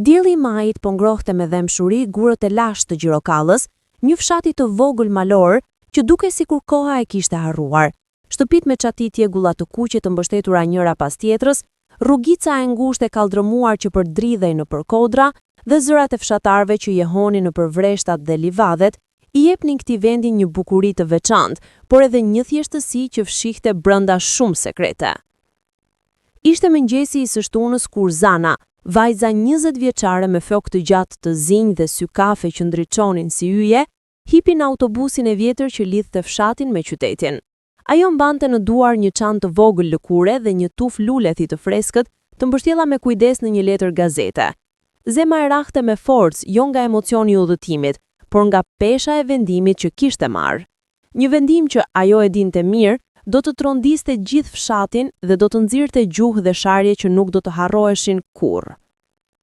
Dielli i majit po ngrohte me dhemshuri gurët e lashtë të Gjirokallës, një fshati të vogël malor që duke sikur koha e kishte harruar. Shtëpit me çatitje gulla të kuqe të mbështetura njëra pas tjetrës, rrugica e ngushtë e kaldrëmuar që përdridhej nëpër kodra dhe zërat e fshatarëve që jehonin nëpër vreshtat dhe livadhet, i jepnin këtij vendi një bukuri të veçantë, por edhe një thjeshtësi që fshihte brenda shumë sekrete. Ishte mëngjesi i së shtunës kur Zana, vajza 20 vjeçare me flokë të gjatë të zinj dhe sy kafe që ndriçonin si yje, hipi në autobusin e vjetër që lidhte fshatin me qytetin. Ajo mbante në duar një çantë të vogël lëkure dhe një tuf lulethi të freskët, të mbështjella me kujdes në një letër gazete. Zema e rahte me forcë, jo nga emocioni i udhëtimit, por nga pesha e vendimit që kishte marrë. Një vendim që ajo e dinte mirë, do të trondiste gjithë fshatin dhe do të nxirrte gjuhë dhe sharje që nuk do të harroheshin kurrë.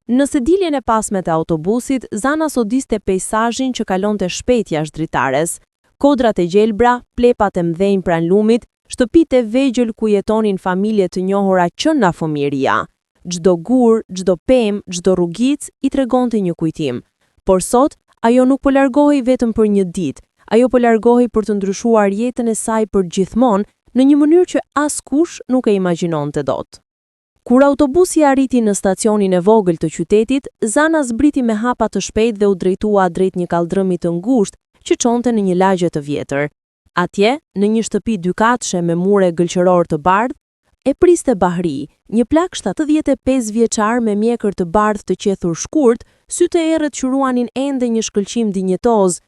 Në sediljen e pasme të autobusit, Zana sodiste peizazhin që kalonte shpejt jashtë dritares, kodrat e gjelbra, plepat e mdhenj pranë lumit, shtëpitë e vegjël ku jetonin familje të njohura që nga fëmijëria. Çdo gur, çdo pemë, çdo rrugicë i tregonte një kujtim. Por sot, ajo nuk po largohej vetëm për një ditë, ajo po largohej për të ndryshuar jetën e saj për gjithmonë në një mënyrë që askush nuk e imagjinonte dot. Kur autobusi arriti në stacionin e vogël të qytetit, Zana zbriti me hapa të shpejt dhe u drejtua drejt një kaldrëmi të ngushtë që çonte në një lagje të vjetër. Atje, në një shtëpi dykatëshe me mure gëlqëror të bardhë, e priste Bahri, një plak 75 vjeçar me mjekër të bardhë të qethur shkurt, sy të errët që ruanin ende një shkëlqim dinjetoz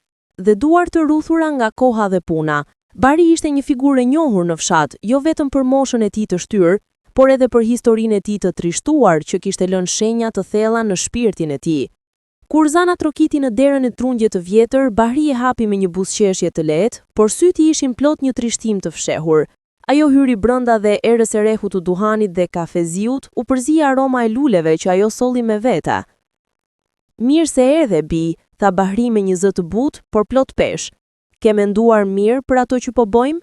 dhe duar të rruthura nga koha dhe puna. Bahri ishte një figurë e njohur në fshat, jo vetëm për moshën e tij të shtyrë, por edhe për historinë e tij të trishtuar që kishte lënë shenja të thella në shpirtin e tij. Kur Zana trokiti në derën e trundje të vjetër, Bahri e hapi me një buzëqeshje të lehtë, por syt i ishin plot një trishtim të fshehur. Ajo hyri brenda dhe erës e rehut të duhanit dhe kafeziut u përzi aroma e luleve që ajo solli me vete. Mirë se erdhe, bi, tha Bahri me një zë të butë, por plot pesh. Ke menduar mirë për ato që po bojmë?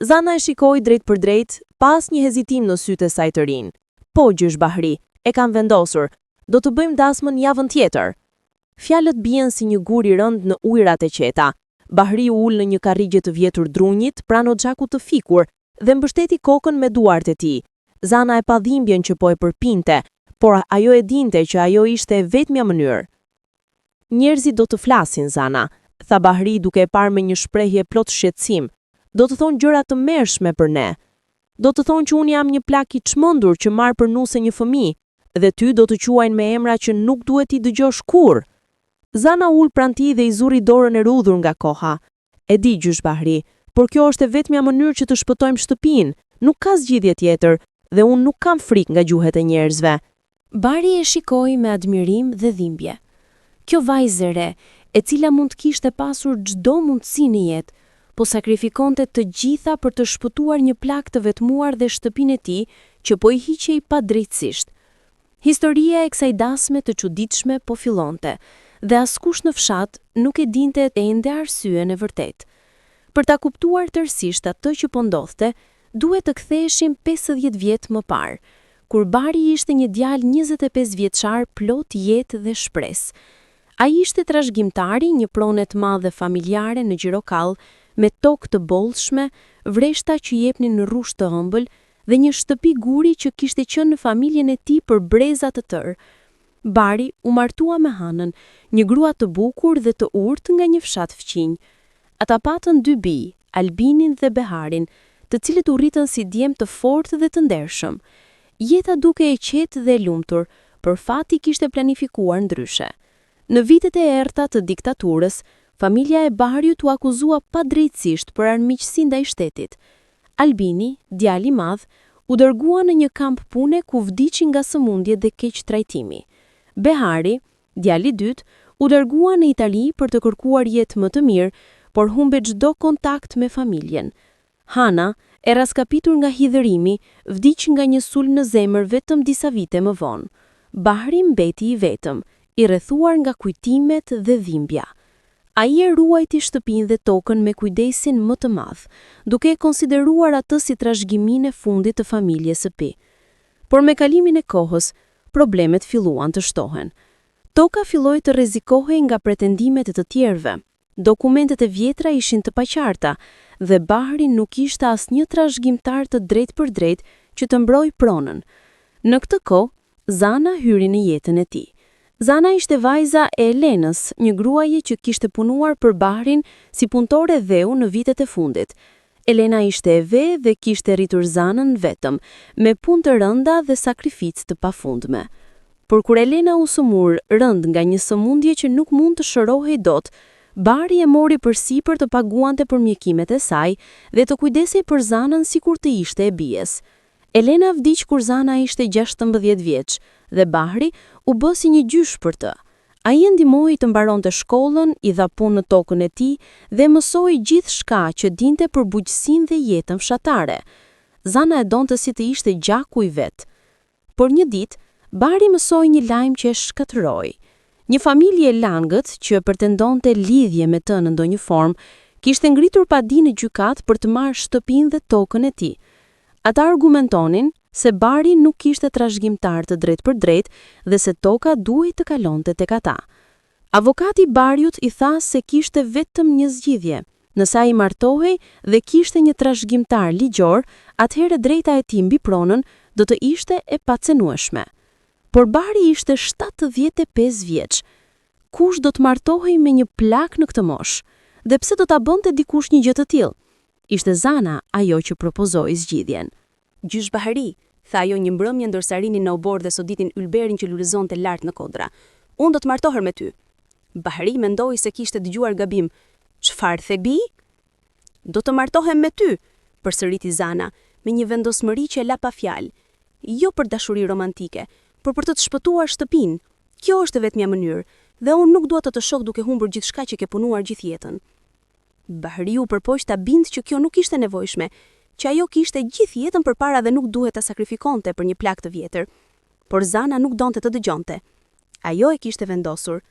Zana e shikoi drejt për drejt, pas një hezitim në sytë e saj të rinj. Po, gjysh Bahri, e kam vendosur. Do të bëjmë dasmën javën tjetër. Fjalët bien si një gur i rënd në ujërat e qeta. Bahri u ul në një karrigje të vjetur drunjit, pranë xhakut të fikur, dhe mbështeti kokën me duart e tij. Zana e pa dhimbjen që po e përpinte, por ajo e dinte që ajo ishte vetmja mënyrë. Njerëzit do të flasin, Zana, tha Bahri duke e parë me një shprehje plot shqetësim. Do të thonë gjëra të mërshme për ne. Do të thonë që unë jam një plak i çmendur që marr për nuse një fëmijë, dhe ty do të quajnë me emra që nuk duhet i dëgjosh kurrë. Zana ul pranë tij dhe i zuri dorën e rudhur nga koha. E di, gjysh Bahri, por kjo është e vetmja mënyrë që të shpëtojmë shtëpinë, nuk ka zgjidhje tjetër, dhe unë nuk kam frikë nga gjuhet e njerëzve. Bahri e shikoi me admirim dhe dhimbje. Kjo vajzë e re, e cila mund të kishte pasur çdo mundësi në jetë, po sakrifikonte të gjitha për të shpëtuar një plak të vetmuar dhe shtëpinë e tij që po i hiqej padrejtësisht. Historia e kësaj dasme të çuditshme po fillonte, dhe askush në fshat nuk e dinte ende arsyen e vërtetë. Për ta kuptuar tërësisht atë që po ndodhte, duhet të ktheheshim 50 vjet më parë, kur Bahri ishte një djalë 25 vjeçar plot jetë dhe shpresë. Ai ishte trashëgimtari një prone të madhe familjare në Gjirokall, me tokë të bollshme, vreshta që jepnin në rrush të ëmbël dhe një shtëpi guri që kishte qenë në familjen e tij për breza të tërë. Bahri u martua me Hanën, një grua të bukur dhe të urtë nga një fshat fqinj. Ata patën 2 bij, Albinin dhe Beharin, të cilët u rritën si djem të fortë dhe të ndershëm. Jeta duke e qetë dhe lumtur, por fati kishte planifikuar ndryshe. Në vitet e errta të diktaturës, familja e Bahriut u akuzua padrejtësisht për armiqësi ndaj shtetit. Albini, djali i madh, u dërgua në një kamp pune ku vdiqi nga sëmundje dhe keq trajtimi. Behari, djali i dytë, u dërgua në Itali për të kërkuar jetë më të mirë, por humbe çdo kontakt me familjen. Hana, e raskapitur nga hidhërimi, vdiq nga një sulm në zemër vetëm disa vite më vonë. Bahri mbeti i vetëm, i rrethuar nga kujtimet dhe dhimbja. Ai e ruajti shtëpinë dhe tokën me kujdesin më të madh, duke e konsideruar atë si trashëgiminë e fundit të familjes së tij. Por me kalimin e kohës, problemet filluan të shtohen. Toka filloi të rrezikohej nga pretendimet e të tjerëve. Dokumentet e vjetra ishin të paqarta dhe Bahri nuk kishte asnjë trashëgimtar të drejtë për drejtë që të mbrojë pronën. Në këtë kohë, Zana hyri në jetën e tij. Zana ishte vajza e Elenës, një gruaje që kishte punuar për Bahrin si punëtore dheu në vitet e fundit. Elena ishte e ve dhe kishte rritur Zanën vetëm, me punë të rënda dhe sakrificë të pafundme. Por kur Elena u sëmur rënd nga një sëmundje që nuk mund të shërohej dot, Bahri e mori përsipër të paguante për mjekimet e saj dhe të kujdesej për Zanën sikur të ishte e bijes. Elena vdiq kur Zana ishte 16 vjeç dhe Bahri u bë si një gjysh për të. Ai e ndihmoi të mbaronte shkollën, i dha punë në tokën e tij dhe mësoi gjithçka që dinte për bujqësinë dhe jetën fshatare. Zana e donte si të ishte gjaku i vet. Por një ditë, Bahri mësoi një lajm që e shkatërroi. Një familje e langët që pretendonte lidhje me të në ndonjë formë, kishte ngritur padi në gjykat për të marrë shtëpinë dhe tokën e tij. Ata argumentonin se Bahri nuk kishte trashëgimtar të drejtë për drejtë dhe se toka duhej të kalonte tek ata. Avokati i Bahriut i tha se kishte vetëm një zgjidhje. Nëse ai martohej dhe kishte një trashëgimtar ligjor, atëherë drejta e tij mbi pronën do të ishte e pacenueshme. Por Bahri ishte 75 vjeç. Kush do të martohej me një plak në këtë moshë? Dhe pse do ta bënte dikush një gjë të tillë? Ishte Zana ajo që propozoi zgjidhjen. Gjysh Bahri, tha ajo një mbrëmje ndërsa rinin në obor dhe soditin ylberin që lulëzonte lart në kodra. Unë do të martoher me ty. Bahri mendoi se kishte dëgjuar gabim. Çfarë the bi? Do të martohem me ty, përsëriti Zana, me një vendosmëri që e la pa fjalë. Jo për dashuri romantike, por për të të shpëtuar shtëpinë. Kjo është vetmja mënyrë, dhe unë nuk dua të të shoh duke humbur gjithçka që ke punuar gjithë jetën. Bahri u përpoq ta bindë që kjo nuk ishte nevojshme, që ajo kishte gjithë jetën përpara dhe nuk duhet ta sakrifikonte për një plak të vjetër. Por Zana nuk donte të dëgjonte. Ajo e kishte vendosur.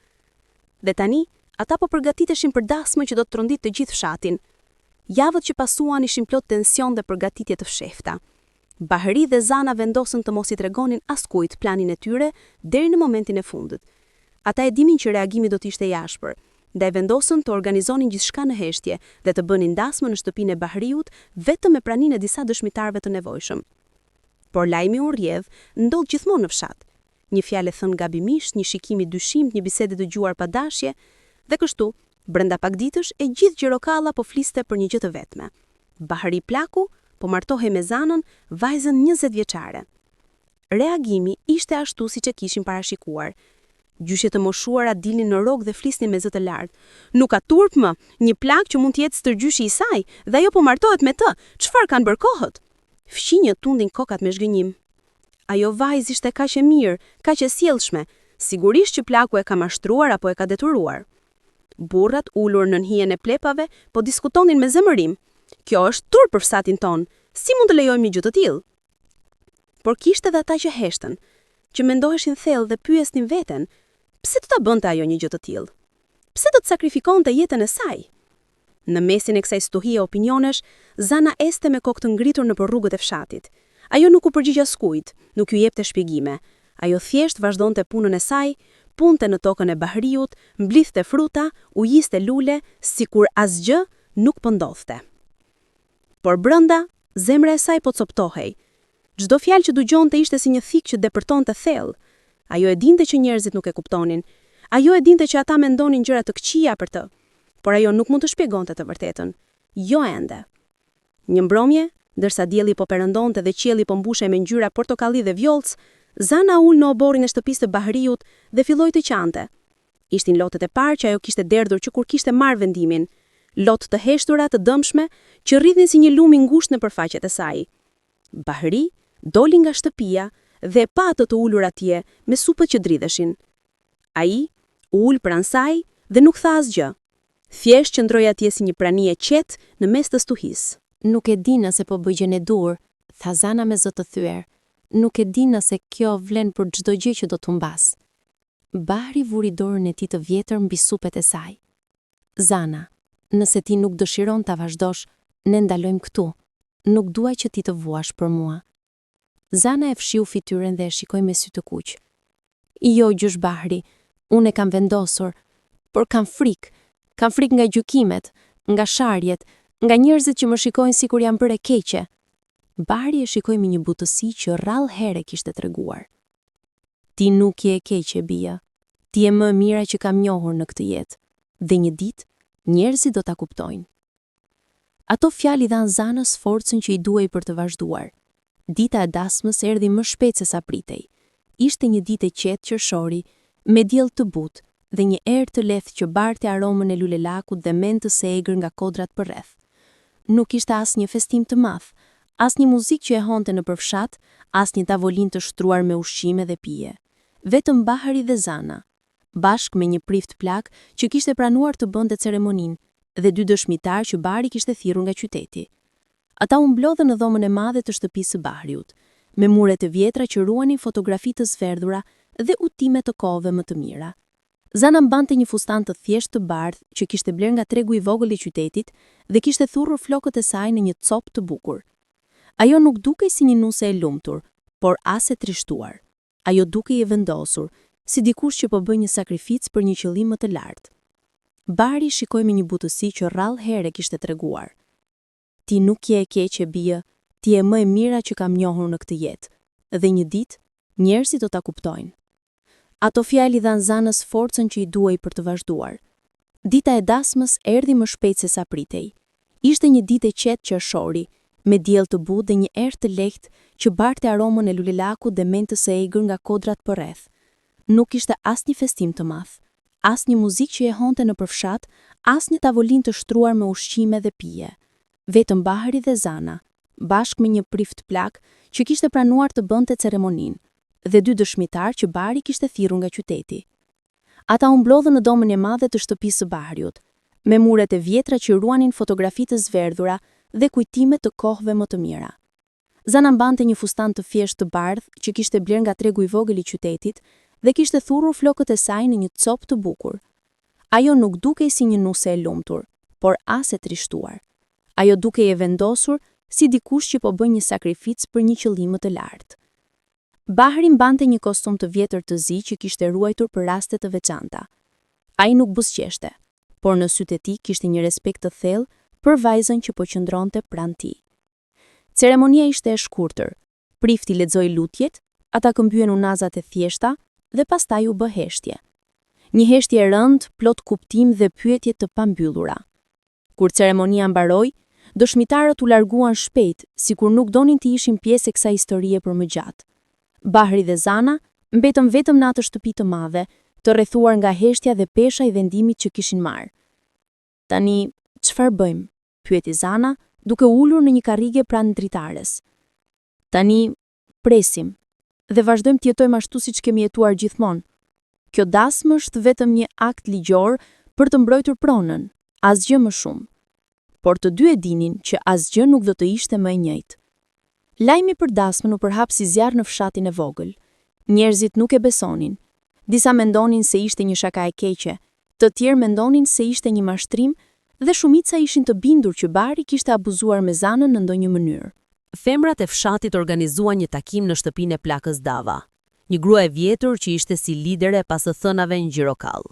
Dhe tani, ata po përgatiteshin për dasmë që do të trondit të gjithë fshatin. Javët që pasuan ishin plot tension dhe përgatitje të fshehta. Bahri dhe Zana vendosën të mos i tregonin askujt planin e tyre deri në momentin e fundit. Ata e dinin që reagimi do të ishte i ashpër. Ndaj vendosën të organizonin gjithçka në heshtje dhe të bënin dasmë në shtëpinë e Bahriut vetëm me praninë e disa dëshmitarëve të nevojshëm. Por lajmi u rrjedh, ndodh gjithmonë në fshat. Një fjalë thënë gabimisht, një shikim i dyshimt, një bisedë dëgjuar pa dashje, dhe kështu, brenda pak ditësh e gjithë Gjirokalla po fliste për një gjë të vetme. Bahri plaku po martohej me Zanën, vajzën 20 vjeçare. Reagimi ishte ashtu siç e kishin parashikuar. Gjyshet të moshuara dilnin në rrogë dhe flisnin me zë të lartë. Nuk ka turp më, një plak që mund të jetë stërgjyshi i saj, dhe ajo po martohet me të. Çfarë kanë bërë kohët? Fqinjët tundin kokat me zhgënjim. Ajo vajzë ishte kaq e mirë, kaq e sjellshme, sigurisht që plaku e ka mashtruar apo e ka detyruar. Burrat ulur nën hijen e plepave po diskutonin me zemërim. Kjo është turp për fsatin ton. Si mund të lejojmë një gjë të tillë? Por kishte edhe ata që heshtën, që mendoheshin thellë dhe pyesnin veten, pse do ta bënte ajo një gjë të tillë? Pse do të sakrifikonte jetën e saj? Në mesin e kësaj stuhie opinionesh, Zana este me kokë të ngritur nëpër rrugët e fshatit. Ajo nuk u përgjigj askujt, nuk ju jepte shpjegime. Ajo thjesht vazhdonte punën e saj, punte në tokën e Bahriut, mblidhte fruta, u jiste lule, sikur asgjë nuk po ndodhte. Por brenda, zemra e saj po coptohej. Çdo fjalë që dëgjonte ishte si një thik që depërtonte thellë. Ajo e dinte që njerëzit nuk e kuptonin. Ajo e dinte që ata mendonin gjëra të këqija për të, por ajo nuk mund të shpjegonte të vërtetën. Jo ende. Një mbrëmje, ndërsa dielli po perëndonte dhe qielli po mbushej me ngjyra portokalli dhe vjollc, Zana ul në oborrin e shtëpisë të Bahriut dhe filloi të qante. Ishtin lotet e parë që ajo kishte derdhur që kur kishte marrë vendimin. Lot të heshtura të dëmshme që rridhin si një lum i ngushtë nëpër faqet e saj. Bahri doli nga shtëpia dhe pa ato të ulur atje me supët që dridheshin. Ai u ul pranë saj dhe nuk tha asgjë. Thjesht qëndroi atje si një prani e qetë në mes të stuhisë. Nuk e di nëse po bëj gjën e dur, tha Zana me zë të thyer. Nuk e di nëse kjo vlen për çdo gjë që do të humbas. Bahri vuri dorën e tij të vjetër mbi supet e saj. Zana, nëse ti nuk dëshiron ta vazhdosh, ne ndalojmë këtu. Nuk dua që ti të vuash për mua. Zana e fshiu fytyrën dhe e shikoi me sy të kuq. Jo, gjysh Bahri, unë e kam vendosur, por kam frikë nga gjykimet, nga sharjet, nga njerëzit që më shikojnë sikur jam bërë e keqe. Bahri e shikoi me një butësi që rrallë here kishte treguar. Ti nuk je e keqe, Bia. Ti je më e mira që kam njohur në këtë jetë, dhe një ditë njerëzit do ta kuptojnë. Ato fjalë i dhanë Zanës forcën që i duhej për të vazhduar. Dita e dasmës erdhi më shpejt se sa pritej. Ishte një ditë e qetë qershori, me diell të butë dhe një erë të lehtë që barte aromën e lulelakut dhe mentës së egër nga kodrat përreth. Nuk ishte asnjë festim të madh, asnjë muzikë që e honte në përfshat, asnjë tavolinë të shtruar me ushqime dhe pije. Vetëm Bahri dhe Zana, bashkë me një prift plak që kishte pranuar të bënte ceremoninë dhe 2 dëshmitar që Bahri kishte thirrur nga qyteti. Ata u mblodhën në dhomën e madhe të shtëpisë së Bahriut, me muret e vjetra që ruanin fotografi të zverdhura dhe udhime të kohëve më të mira. Zana mbante një fustan të thjeshtë të bardhë që kishte bler nga tregu i vogël i qytetit dhe kishte thurrur flokët e saj në një copë të bukur. Ajo nuk dukej si një nuse e lumtur, por as e trishtuar. Ajo dukej e vendosur, si dikush që po bën një sakrificë për një qëllim më të lartë. Bahri shikoi me një butësi që rrallë here kishte treguar. Ti nuk je e keqe, Bia, ti je më e mira që kam njohur në këtë jetë, dhe një ditë njerëzit do ta kuptojnë. Ato fjalë i dhanë Zanës forcën që i duhej për të vazhduar. Dita e dasmës erdhi më shpejt se sa pritej. Ishte një ditë e qetë qershori, me diell të butë dhe një erë të lehtë që barte aromën e lulelakut dhe mentës së egër nga kodrat përreth. Nuk ishte asnjë festim të madh, asnjë muzikë që e honte në përfshat, asnjë tavolinë të shtruar me ushqime dhe pije. Vetëm Bahri dhe Zana, bashkë me një prift plak që kishte pranuar të bënte ceremoninë, dhe 2 dëshmitar që Bahri kishte thirrur nga qyteti. Ata u mblodhën në dhomën e madhe të shtëpisë së Bahriut, me muret e vjetra që ruanin fotografi të zverdhura dhe kujtime të kohëve më të mira. Zana mbante një fustan të thjeshtë të bardhë që kishte bler nga tregu i vogël i qytetit dhe kishte thurrur flokët e saj në një copë të bukur. Ajo nuk dukej si një nuse e lumtur, por as e trishtuar. Ajo dukej e vendosur, si dikush që po bën një sakrificë për një qëllim më të lartë. Bahri mbante një kostum të vjetër të zi që kishte ruajtur për raste të veçanta. Ai nuk buzëqeshte, por në sytë e tij kishte një respekt të thellë për vajzën që po qëndronte pranë tij. Ceremonia ishte e shkurtër. Prifti lexoi lutjet, ata këmbyen unazat e thjeshta dhe pastaj u bë heshtje. Një heshtje e rëndë, plot kuptim dhe pyetje të pambyllura. Kur ceremonia mbaroi, dëshmitarët u larguan shpejt, sikur nuk donin të ishin pjesë e kësaj historie për më gjatë. Bahri dhe Zana mbetën vetëm në atë shtëpi të madhe, të rrethuar nga heshtja dhe pesha i vendimit që kishin marrë. Tani, çfarë bëjmë? Pyeti Zana, duke ulur në një karrige pranë dritares. Tani, presim dhe vazhdojmë të jetojmë ashtu siç kemi jetuar gjithmonë. Kjo dasmë është vetëm një akt ligjor për të mbrojtur pronën, asgjë më shumë. Por të dy e dinin që asgjë nuk do të ishte më e njëjtë. Lajmi për dasmën u përhap si zjarr në fshatin e vogël. Njerëzit nuk e besonin. Disa mendonin se ishte një shaka e keqe, të tjerë mendonin se ishte një mashtrim dhe shumica ishin të bindur që Bahri kishte abuzuar me Zanën në ndonjë mënyrë. Femrat e fshatit organizuan një takim në shtëpinë e plakës Dava, një grua e vjetër që ishte si lidere pas së thënave në gjirokall.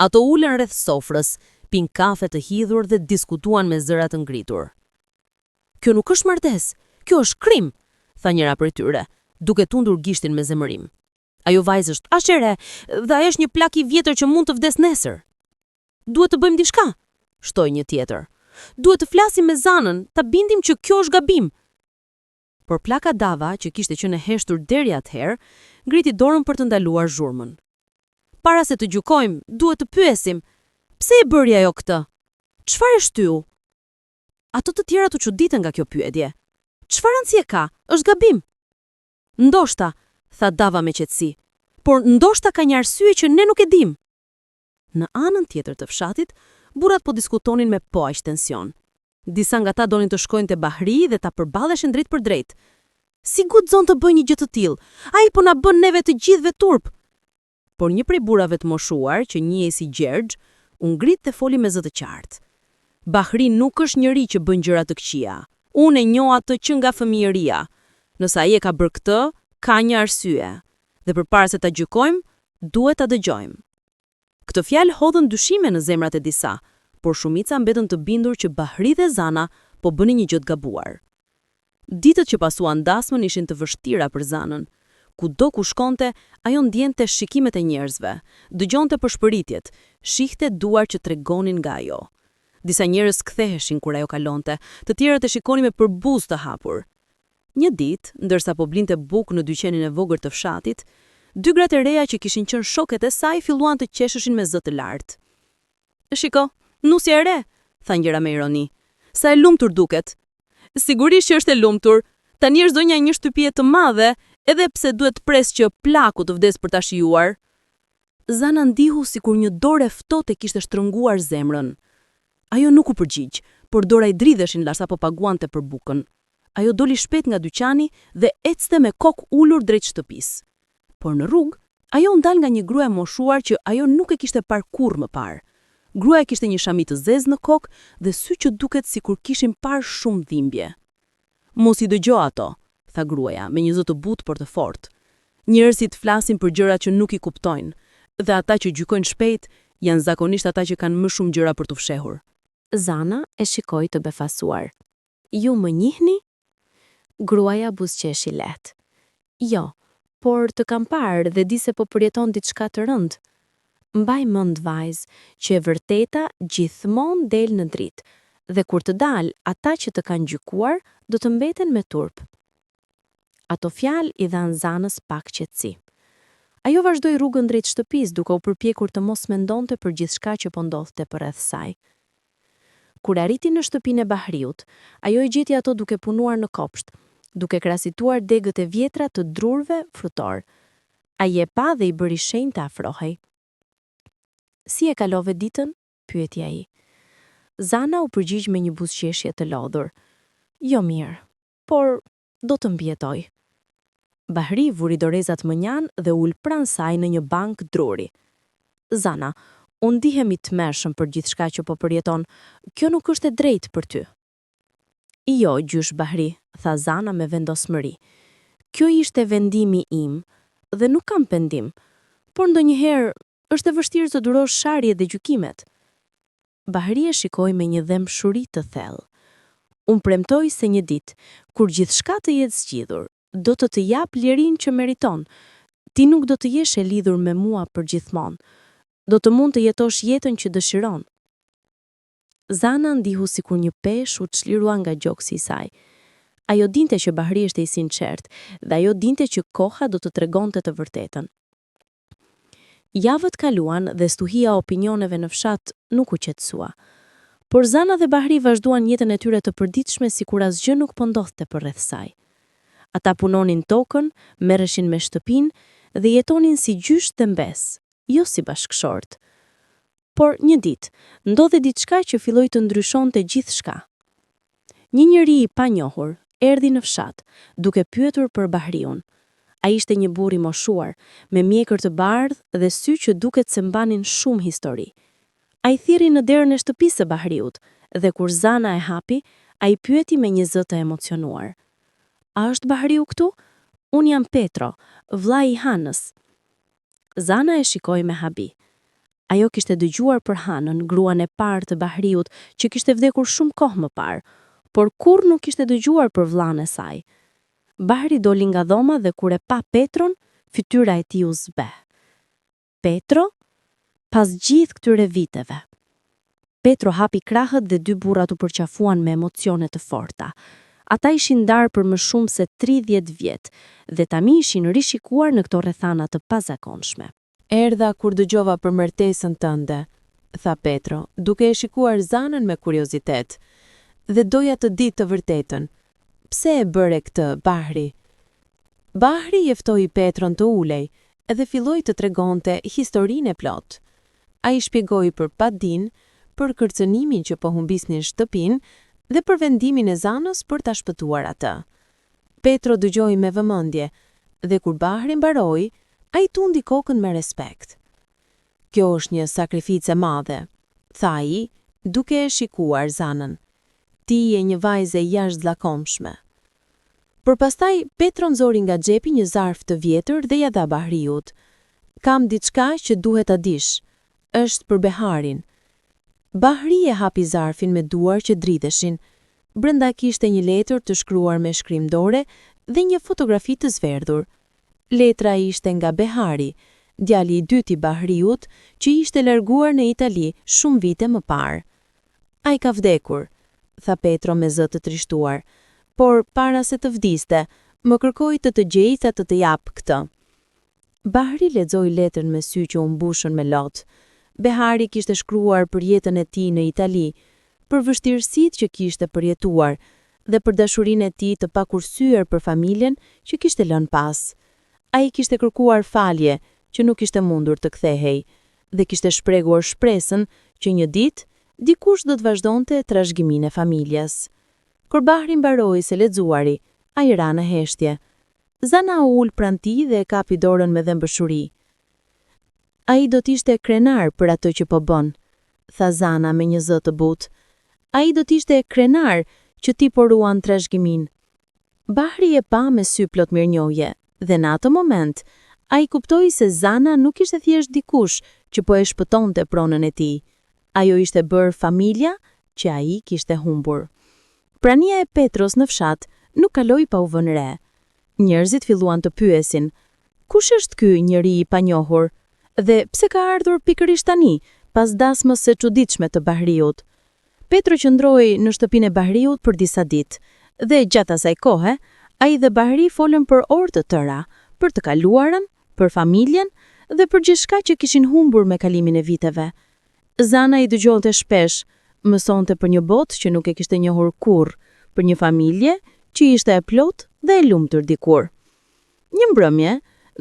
Ato ulën rreth sofrës, pinë kafe të hidhur dhe diskutuan me zëra të ngritur. Kjo nuk është martesë, kjo është krim, tha njëra prej tyre, duke tundur gishtin me zemërim. Ajo vajzë është ashtere dhe ai është një plak i vjetër që mund të vdes nesër. Duhet të bëjmë diçka, shtoi një tjetër. Duhet të flasim me Zanën, ta bindim që kjo është gabim. Por plaka Dava, që kishte qenë e heshtur deri atëherë, ngriti dorën për të ndaluar zhurmën. Para se të gjykojmë, duhet të pyesim, pse e bëri ajo këtë? Çfarë e shtyu? Ato të tjerat u çuditën nga kjo pyetje. Çfarë rëndësie ka? Është gabim. Ndoshta, tha Dava me qetësi, por ndoshta ka një arsye që ne nuk e dim. Në anën tjetër të fshatit, burrat po diskutonin me aq tension. Disa nga ta donin të shkojnë te Bahri dhe ta përballeshin drejt për drejt. Si guxon të bëjë një gjë të tillë? Ai po na bën neve të gjithëve turp. Por një prej burrave të moshuar, që njihej si Gjergj, u ngrit dhe foli me zë të qartë. Bahri nuk është njëri që bën gjëra të këqija. Unë e njoh atë që nga fëmijëria. Nëse ai e ka bërë këtë, ka një arsye. dhe përpara se ta gjykojmë, duhet ta dëgjojmë. Këtë fjalë hodhën dyshime në zemrat e disa, por shumica mbetën të bindur që Bahri dhe Zana po bënin një gjë të gabuar. Ditët që pasuan dasmën ishin të vështira për Zanën. Kudo ku shkonte, ajo ndjente shikimet e njerëzve, dëgjonte përshpëritjet, shihte duar që tregonin nga ajo. Disa njerëz ktheheshin kur ajo kalonte, të tjerët e shikonin me përbuzë të hapur. Një ditë, ndërsa po blinte bukë në dyqenin e vogël të fshatit, dy gratë e reja që kishin qenë shoket e saj filluan të qesheshin me zë të lartë. "Shiko, nusja e re", tha njëra me ironi. "Sa e lumtur duket." "Sigurisht që është e lumtur. Tani është zonja një shtypie të madhe, edhe pse duhet pres që plaku të vdes për ta shijuar." Zana ndihu sikur një dorë e ftohtë e kishte shtrënguar zemrën. Ajo nuk u përgjigj, por dora i dridheshin larsa po paguante për bukën. Ajo doli shpejt nga dyqani dhe ecte me kokë ulur drejt shtëpisë. Por në rrugë, ajo u ndal nga një grua e moshuar që ajo nuk e kishte parë kurrë më parë. Gruaja kishte një shami të zezë në kokë dhe sy që duket sikur kishin parë shumë dhimbje. "Mos i dëgjo ato", tha gruaja me një zë të butë por të fortë. "Njerëzit flasin për gjëra që nuk i kuptojnë, dhe ata që gjykojnë shpejt janë zakonisht ata që kanë më shumë gjëra për të fshehur." Zana e shikoi të befasuar. "Ju më njihni?" Gruaja buzëqeshi lehtë. "Jo, por të kam parë dhe di se po përjeton diçka të rëndë." "Mbaj mend vajzë, që e vërteta gjithmonë del në dritë, dhe kur të dalë, ata që të kanë gjykuar do të mbeten me turp." Ato fjalë i dhanë Zanës pak qetësi. Ajo vazhdoi rrugën drejt shtëpisë duke u përpjekur të mos mendonte për gjithçka që po ndodhte përreth saj. Kur arriti në shtëpinë e Bahriut, ajo i gjeti ato duke punuar në kopsht, duke krahasituar degët e vjetra të drurve frutor. Ai e pa dhe i bëri shenjë të afrohej. "Si e kalove ditën?" pyeti ai. Zana u përgjigj me një buzëqeshje të lodhur. "Jo mirë, por do të mbijetoj." Bahri vuri dorezat mënjan dhe ul pranë saj në një bankë druri. "Zana, unë ndihem i tmerrshëm për gjithçka që po përjeton. Kjo nuk është e drejtë për ty." "Jo, gjysh Bahri", tha Zana me vendosmëri. "Kjo ishte vendimi im dhe nuk kam pendim, por ndonjëherë është e vështirë të durosh sharje dhe gjykimet." Bahri e shikoi me një dëmshuri të thellë. "Unë premtoj se një ditë, kur gjithçka të jetë zgjidhur, do të jap lirinë që meriton. Ti nuk do të jesh e lidhur me mua për gjithmonë. Do të mund të jetosh jetën që dëshiron." Zana ndihu sikur një peshë u çlirua nga gjoksi i saj. Ajo dinte që Bahri ishte i sinqert dhe ajo dinte që koha do të tregonte të vërtetën. Javët kaluan dhe stuhia e opinioneve në fshat nuk u qetësua. Por Zana dhe Bahri vazhduan jetën e tyre të përditshme sikur asgjë nuk po ndodhte përreth saj. Ata punonin tokën, merreshin me shtëpinë dhe jetonin si gjysh dhe mbes, jo si bashkëshort. Por një ditë, ndodhi diçka që filloi të ndryshonte gjithçka. Një njeri i panjohur erdhi në fshat, duke pyetur për Bahriun. Ai ishte një burr i moshuar, me mjekër të bardhë dhe sy që duket se mbanin shumë histori. Ai thirri në derën e shtëpisë së Bahriut dhe kur Zana e hapi, ai pyeti me një zë të emocionuar. "A është Bahriu këtu? Unë jam Petro, vllai i Hanës." Zana e shikoi me habi. Ajo kishte dëgjuar për Hanën, gruan e parë të Bahriut, që kishte vdekur shumë kohë më parë, por kurrë nuk kishte dëgjuar për vllain e saj. Bahri doli nga dhoma dhe kur e pa Petron, fytyra e tij u zbe. "Petro?" Pas gjithë këtyre viteve. Petro hapi krahët dhe dy burrat u përqafuan me emocione të forta. Ata ishin ndarë për më shumë se 30 vjet dhe tani ishin rishikuar në këto rrethana të pazakonshme. "Erdha kur dëgjova për martesën tënde", tha Petro, duke e shikuar Zanën me kuriozitet. "Dhe doja të di të vërtetën. Pse e bëre këtë, Bahri?" Bahri jeftoi Petron të ulej edhe filloi të tregonte historinë e plot. Ai shpjegoi për padin, për kërcënimin që po humbisnin shtëpinë dhe për vendimin e Zanës për ta shpëtuar atë. Petro dëgjoi me vëmendje dhe kur Bahri mbaroi, ai tundi kokën me respekt. "Kjo është një sakrificë e madhe", tha ai, duke e shikuar Zanën. "Ti je një vajzë e jashtëzakonshme." Por pastaj Petro nxori nga xhepi një zarf të vjetër dhe ja dha Bahriut. Kam diçka që duhet ta dish. Është për Beharin. Bahri e hapi zarfin me duar që dridheshin. Brenda kishte një letër të shkruar me shkrim dore dhe një fotografi të zverdhur. Letra ishte nga Behari, djali i dytë i Bahriut, që ishte larguar në Itali shumë vite më parë. Ai ka vdekur, tha Petro me zë të trishtuar, por para se të vdiste, më kërkoi të gjejta të jap këtë. Bahri lexoi letrën me sy që u mbushën me lot. Behari kishte shkruar për jetën e tij në Itali, për vështirësitë që kishte përjetuar dhe për dashurinë e tij të pakursyer për familjen që kishte lënë pas. Ai kishte kërkuar falje që nuk ishte mundur të kthehej dhe kishte shpregur shpresën që një ditë dikush do të vazhdonte trashëgiminë e familjes. Kur Bahri mbaroi se lexuari, ai ra në heshtje. Zana u ul pranë tij dhe e kapi dorën me dhëmbëshuri. Ai do t'ishte krenar për atë që po bën, tha Zana me një zë të butë. Ai do t'ishte krenar që ti po ruan trashëgimin. Bahri e pa me sy plot mirënjohje dhe në atë moment ai kuptoi se Zana nuk ishte thjesht dikush që po e shpëtonte pronën e tij. Ajo ishte bërë familja që ai kishte humbur. Prania e Petros në fshat nuk kaloi pa u vënë re. Njerëzit filluan të pyesin: kush është ky njeri i panjohur? Dhe pse ka ardhur pikërisht tani, pas dasmës së çuditshme të Bahriut? Petro qëndroi në shtëpinë e Bahriut për disa ditë, dhe gjatë asaj kohe, ai dhe Bahri folën për orë të tëra, për të kaluarën, për familjen dhe për gjithçka që kishin humbur me kalimin e viteve. Zana i dëgjonte shpesh, mësonte për një botë që nuk e kishte njohur kurrë, për një familje që ishte e plotë dhe e lumtur dikur. Një mbrëmje,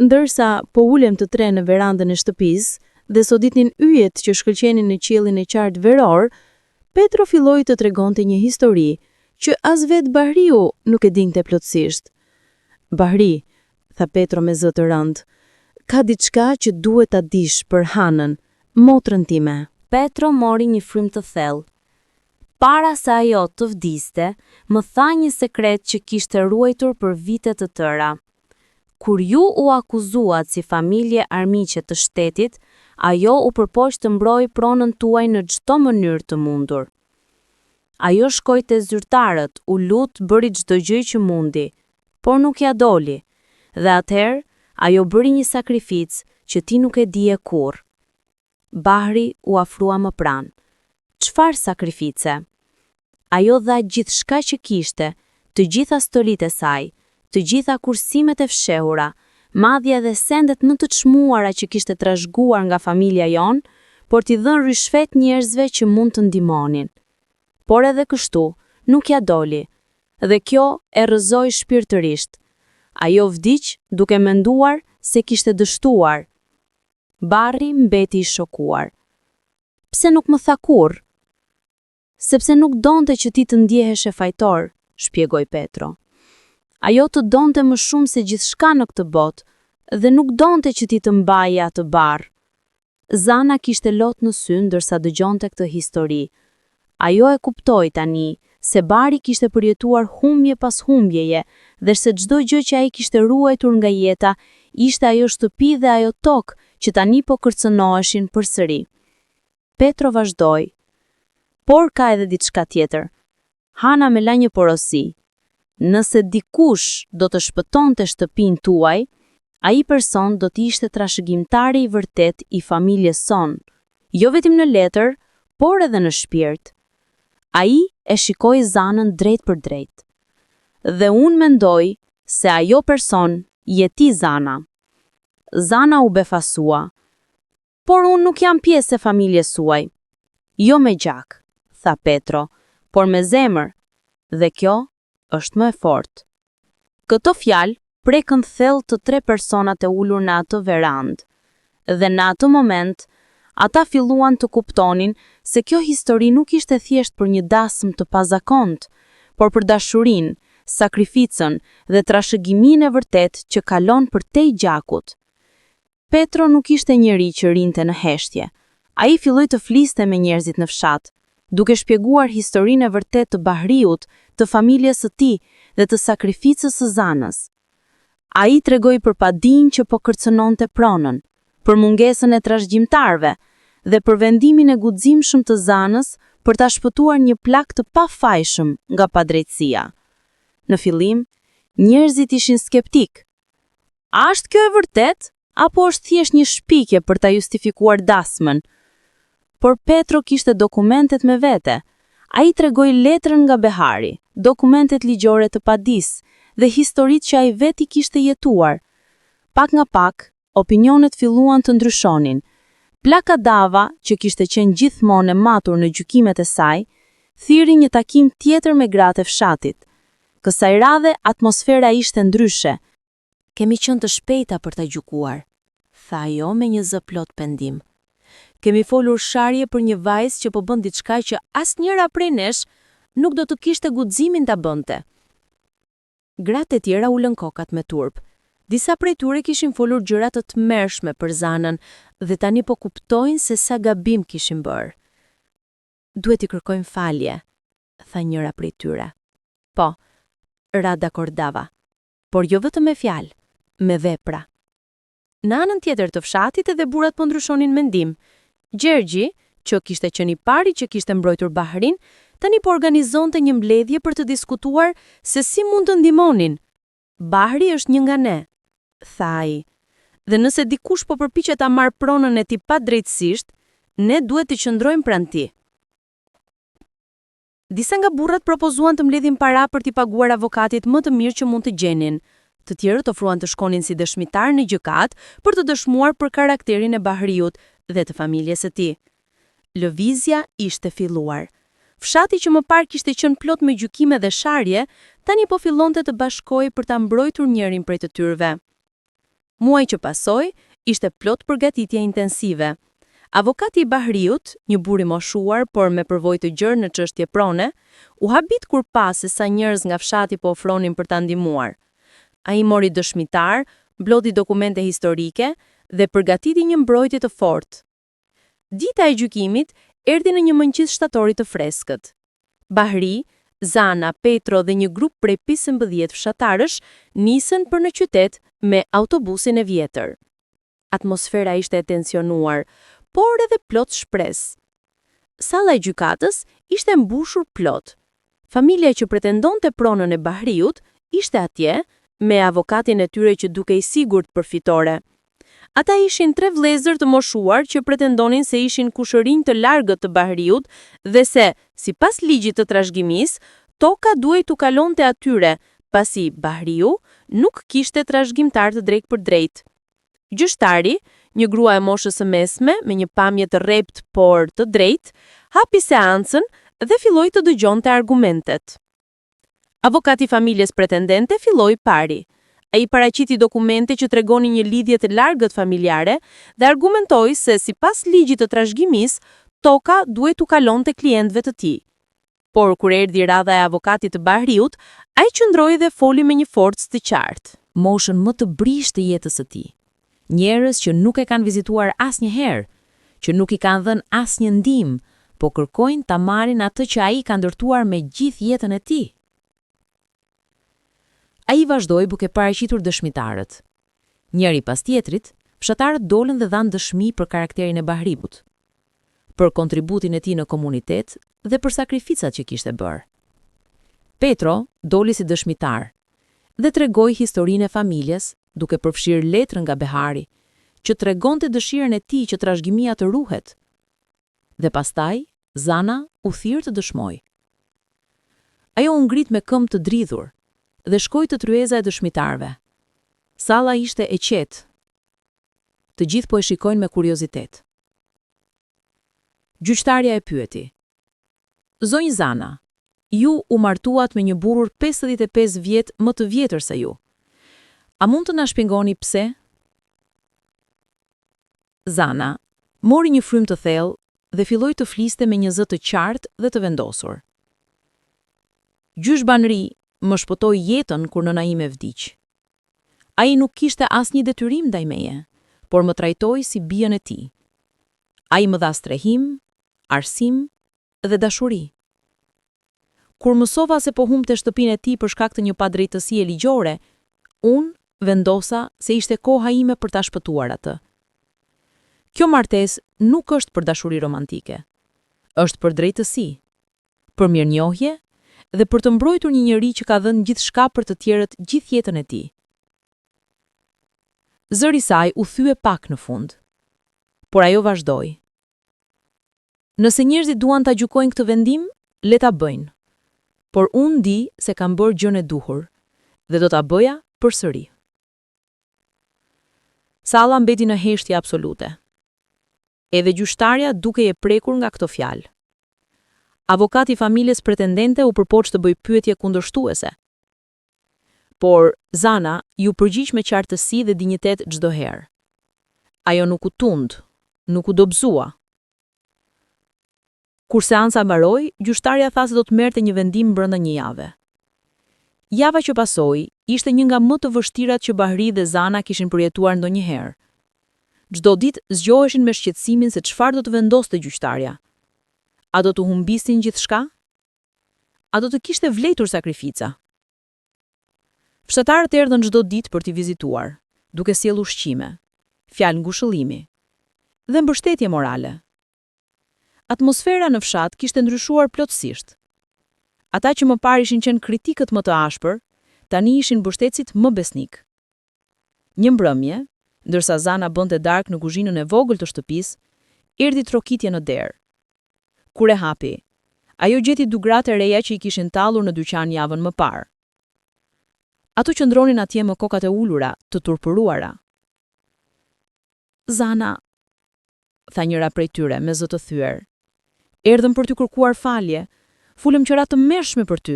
ndërsa po ulem të tre në verandën e shtëpisë dhe soditnin yjet që shkëlqenin në qiellin e qartë veror, Petro filloi të tregonte një histori që as vetë Bahriu nuk e dinte plotësisht. Bahri, tha Petro me zë të rëndë, ka diçka që duhet ta dish për Hanën, motrën time. Petro mori një frym të thellë. Para se ajo të vdiste, më tha një sekret që kishte ruajtur për vite të tëra. Kur ju u akuzuat si familje armiqe të shtetit, ajo u përpoq të mbrojë pronën tuaj në çdo mënyrë të mundur. Ajo shkoi te zyrtarët, u lut, bëri çdo gjë që mundi, por nuk ja doli. Dhe atëherë, ajo bëri një sakrificë që ti nuk e dije kurrë. Bahri u afrua më pranë. Çfarë sakrifice? Ajo dha gjithçka që kishte, të gjitha stolitë e saj, të gjitha kursimet e fshehura, madje edhe sendet më të çmuara që kishte trashëguar nga familja jon, por t'i dhënë rishfet njerëzve që mund të ndihmonin. Por edhe kështu, nuk ja doli, dhe kjo e rrëzoi shpirtërisht. Ajo vdiq duke menduar se kishte dështuar. Bahri mbeti i shokuar. Pse nuk më tha kurrë? Sepse nuk donte që ti të ndjehesh e fajtor, shpjegoi Petro. Ajo të donte më shumë se gjithçka në këtë botë dhe nuk donte që ti të mbaje atë barr. Zana kishte lot në sy ndërsa dëgjonte këtë histori. Ajo e kuptoi tani se Bahri kishte përjetuar humbje pas humbjeje dhe se çdo gjë që ai kishte ruajtur nga jeta ishte ajo shtëpi dhe ajo tokë që tani po kërcënoheshin përsëri. Petro vazhdoi. Por ka edhe diçka tjetër. Hana më la një porosi. Nëse dikush do të shpëtonte shtëpinë tuaj, ai person do të ishte trashëgimtari i vërtet i familjes son, jo vetëm në letër, por edhe në shpirt. Ai e shikoi Zanën drejt për drejt. Dhe unë mendoj se ajo person je ti, Zana. Zana u befasua. Por unë nuk jam pjesë e familjes suaj. Jo me gjak, tha Petro, por me zemër, dhe kjo është më e fortë. Këto fjalë prekën thellë të tre personat e ulur në atë verandë. Dhe në atë moment, ata filluan të kuptonin se kjo histori nuk ishte thjesht për një dasëm të pazakont, por për dashurinë, sakrificën dhe trashëgiminë e vërtet që kalon përtej gjakut. Petro nuk ishte njeri që rinte në heshtje. Ai filloi të fliste me njerëzit në fshat, duke shpjeguar historinë e vërtet të Bahriut, të familjes së tij dhe të sakrificës së Zanës. Ai tregoi për padinj që po kërcënonte pronën, për mungesën e trashëgjimtarëve dhe për vendimin e guximshëm të Zanës për ta shpëtuar një plak të pafajshëm nga padrejtësia. Në fillim, njerëzit ishin skeptik. A është kjo e vërtet, apo është thjesht një shpikje për ta justifikuar dasmën? Por Petro kishte dokumentet me vete. Ai tregoi letrën nga Behari, dokumentet ligjore të padis dhe historitë që ai veti kishte jetuar. Pak nga pak, opinionet filluan të ndryshonin. Plaka Dava, që kishte qenë gjithmonë e matur në gjykimet e saj, thiri një takim tjetër me gratë e fshatit. Kësaj radhe atmosfera ishte ndryshe. Kemi qenë të shpejta për ta gjykuar, tha ajo me një zë plot pendim. Kemi folur sharje për një vajzë që po bën diçka që asnjëra prej nesh nuk do të kishte guximin ta bënte. Gratë e tjera ulën kokat me turp. Disa prej tyre kishin folur gjëra të tmerrshme për Zanën dhe tani po kuptojnë se sa gabim kishin bërë. Duhet i kërkojmë falje, tha njëra prej tyre. Po, ra dakord Dava, por jo vetëm me fjalë, me vepra. Në anën tjetër të fshatit edhe burrat po ndryshonin mendim. Gjergji, që kishte qenë i pari që kishte mbrojtur Bahrin, tani po organizonte një mbledhje për të diskutuar se si mund të ndihmonin. Bahri është një nga ne, tha ai. Dhe nëse dikush po përpiqet ta marrë pronën e tij padrejtësisht, ne duhet të qëndrojmë pranë tij. Disa nga burrat propozuan të mbledhin para për t'i paguar avokatit më të mirë që mund të gjenin. Të tjerët ofruan të shkonin si dëshmitar në gjykat për të dëshmuar për karakterin e Bahriut dhe të familjes së tij. Lëvizja ishte filluar. Fshati që më parë kishte qenë plot me gjykime dhe sharje, tani po fillonte të bashkohej për ta mbrojtur njërin prej të tyrve. Muaji që pasoi ishte plot përgatitje intensive. Avokati i Bahriut, një burr i moshuar por me përvojë të gjerë në çështje prone, u habit kur pa se sa njerëz nga fshati po ofronin për ta ndihmuar. Ai mori dëshmitar, mblodhi dokumente historike dhe përgatiti një mbrojtje të fortë. Dita e gjykimit erdhi në një mëngjes shtatori të freskët. Bahri, Zana, Petro dhe një grup prej 15 fshatarësh nisën për në qytet me autobusin e vjetër. Atmosfera ishte e tensionuar, por edhe plot shpresë. Salla e gjykatës ishte mbushur plot. Familja që pretendonte pronën e Bahriut ishte atje, me avokatin e tyre që dukej sigurt përfitore. Ata ishin 3 vëllezër të moshuar që pretendonin se ishin kushërinj të largët të Bahriut dhe se, sipas ligjit të trashëgimisë, toka duhej t'u kalonte atyre, pasi Bahriu nuk kishte trashëgimtar të drejt për drejt. Gjyqtari, një grua e moshës së mesme me një pamje të rrept por të drejtë, hapi seancën dhe filloi të dëgjonte argumentet. Avokati familjes pretendente filloi pari. Ai paraqiti dokumente që tregonin një lidhje të largët familjare dhe argumentoi se sipas ligjit të trashëgimisë, toka duhet t'u kalonte klientëve të tij. Por kur erdhi radha e avokatit të Bahriut, ai qëndroi dhe foli me një forcë të qartë. Moshën më të brisht të jetës së tij. Njerëz që nuk e kanë vizituar asnjëherë, që nuk i kanë dhënë asnjë ndihmë, po kërkojnë ta marrin atë që ai ka ndërtuar me gjithë jetën e tij. Ai vazhdoi duke paraqitur dëshmitarët. Njëri pas tjetrit, fshatarët dolën dhe dhanë dëshmi për karakterin e Bahriut, për kontributin e tij në komunitet dhe për sakrificat që kishte bërë. Petro doli si dëshmitar dhe tregoi historinë e familjes, duke përfshirë letrën nga Behari, që tregonte dëshirën e tij që trashëgimia të ruhet. Dhe pastaj, Zana u thirr të dëshmoj. Ajo u ngrit me këmbë të dridhur dhe shkoi te tryeza e dëshmitarëve. Salla ishte e qetë. Të gjithë po e shikojnë me kuriozitet. Gjyqtarja e pyeti: "Zonjë Zana, ju u martuat me një burr 55 vjet më të vjetër se ju. A mund të na shpjegoni pse?" Zana mori një frymë të thellë dhe filloi të fliste me një zë të qartë dhe të vendosur. "Gjysh Banri më shpëtoi jetën kur nëna ime vdiq. Ai nuk kishte asnjë detyrim ndaj meje, por më trajtoi si bijën e tij. Ai më dha strehim, arsim dhe dashuri. Kur mësova se po humbte shtëpinë e tij për shkak të një padrejtësie ligjore, unë vendosa se ishte koha ime për ta shpëtuar atë. Kjo martesë nuk është për dashuri romantike. Është për drejtësi, për mirënjohje dhe për të mbrojtur një njeri që ka dhënë gjithçka për të tjerët gjithë jetën e tij. Zëri i saj u thye pak në fund, por ajo vazhdoi. Nëse njerëzit duan ta gjykojnë këtë vendim, le ta bëjnë. Por unë di se kam bërë gjën e duhur dhe do ta bëja përsëri. Salla mbeti në heshtje absolute. Edhe gjyqtarja duke e prekur nga këto fjalë. Avokati i familjes pretendente u përpoq të bëjë pyetje kundërshtuese. Por Zana ju përgjigj me qartësi dhe dinjitet çdo herë. Ajo nuk u tund, nuk u dobëzua. Kur seanca mbaroi, gjyqtarja tha se do të merrte një vendim brenda një jave. Java që pasoi ishte një nga më të vështirat që Bahri dhe Zana kishin përjetuar ndonjëherë. Çdo ditë zgjoheshin me shqetësimin se çfarë do të vendoste gjyqtarja. A do të humbisin gjithçka? A do të kishte vlerëtur sakrifica? Fshatarët erdhën çdo ditë për t'i vizituar, duke sjellë ushqime, fjalë ngushëllimi dhe mbështetje morale. Atmosfera në fshat kishte ndryshuar plotësisht. Ata që më parë ishin qenë kritikët më të ashpër, tani ishin mbështetësit më besnik. Një mbrëmje, ndërsa Zana bënte darkë në kuzhinën e vogël të shtëpisë, erdhi trokitje në derë. Kur e hapi, ajo gjeti dy gratë e reja që i kishin tallur në dyqan javën më parë. Ato qëndronin atje me kokat e ulura, të turpëruara. Zana, tha njëra prej tyre me zë të thyer. Erdhëm për t'ju kërkuar falje, fulëm qëra të mëshme për ty,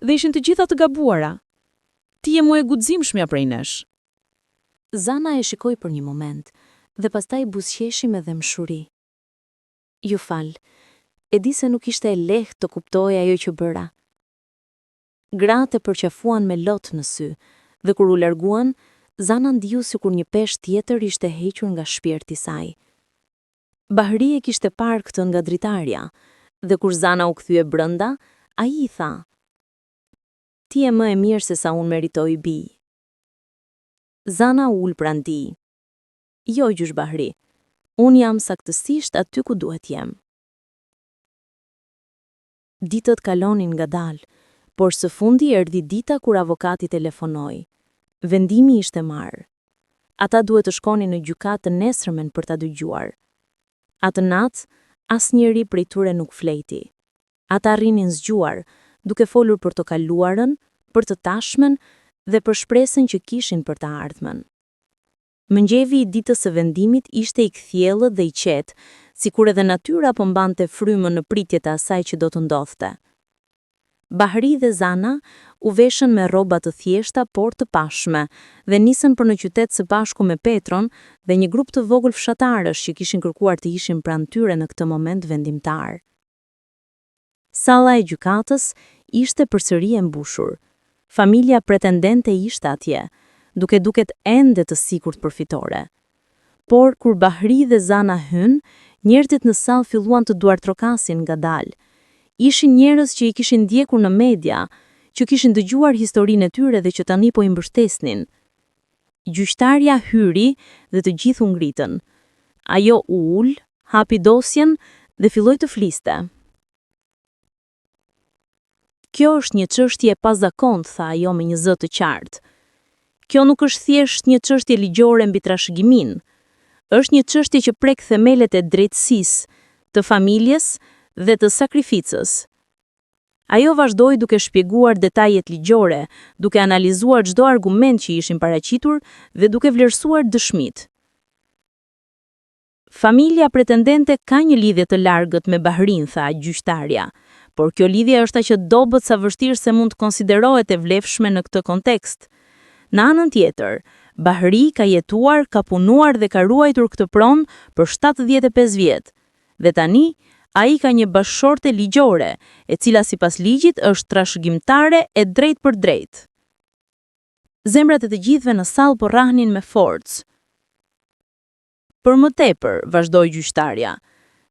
dhe ishin të gjitha të gabuara. Ti je më e guximshmja prej nesh. Zana e shikoi për një moment, dhe pastaj buzëqeshi me dëmshuri. Ju fal, e di se nuk ishte e lehtë të kuptoj ajo që bëra. Gratë e përqafuan me lot në sy, dhe kur u larguan, Zana ndiu sikur një peshë tjetër ishte hequr nga shpirti i saj. Bahri e kishte parë këtë nga dritarja, dhe kur Zana u kthye brenda, ai i tha: "Ti je më e mirë se sa unë meritoj, bi." Zana u ul pranë tij. "Jo, gjysh Bahri, unë jam saktësisht aty ku duhet jem." Ditët kalonin ngadalë, por së fundi erdhi dita kur avokati telefonoi. Vendimi ishte marrë. Ata duhet të shkonin në gjykatë të nesërmen për ta dëgjuar. Atë natë, asnjëri prej tyre nuk fleti. Ata rrinin zgjuar, duke folur për të kaluarën, për të tashmen dhe për shpresën që kishin për të ardhmen. Mëngjevi i ditës së vendimit ishte i kthjellët dhe i qetë, sikur edhe natyra po mbante frymën në pritje të asaj që do të ndodhte. Bahri dhe Zana u veshën me rroba të thjeshta por të pashme dhe nisën për në qytet së bashku me Petron dhe një grup të vogël fshatarësh që kishin kërkuar të ishin pranë tyre në këtë moment vendimtar. Salla e gjykatës ishte përsëri e mbushur. Familja pretendente ishte atje, duket ende të sigurt për fitore. Por kur Bahri dhe Zana hyn, njerëzit në sallë filluan të duartrokasin ngadalë. Ishin njerëz që i kishin ndjekur në media, që kishin dëgjuar historinë e tyre dhe që tani po i mbështesnin. Gjyqtarja hyri dhe të gjithë u ngritën. Ajo u ul, hapi dosjen dhe filloi të fliste. "Kjo është një çështje e pazakontë", tha ajo me një zë të qartë. "Kjo nuk është thjesht një çështje ligjore mbi trashëgimin. Është një çështje që prek themelet e drejtësisë, të familjes dhe të sakrificës." Ajo vazhdoi duke shpjeguar detajet ligjore, duke analizuar çdo argument që ishin paraqitur dhe duke vlerësuar dëshmitë. "Familja pretendente ka një lidhje të largët me Bahrin", tha gjyqtarja, "por kjo lidhje është aq e dobët sa vështirë se mund të konsiderohet e vlefshme në këtë kontekst. Në anën tjetër, Bahri ka jetuar, ka punuar dhe ka ruajtur këtë pronë për 75 vjet. Dhe tani, ai ka një bashkëshorte ligjore, e cila sipas ligjit është trashëgimtare e drejt për drejt." Zemrat e të gjithëve në sallë po rrahnin me forcë. "Për më tepër", vazhdoi gjyqtarja,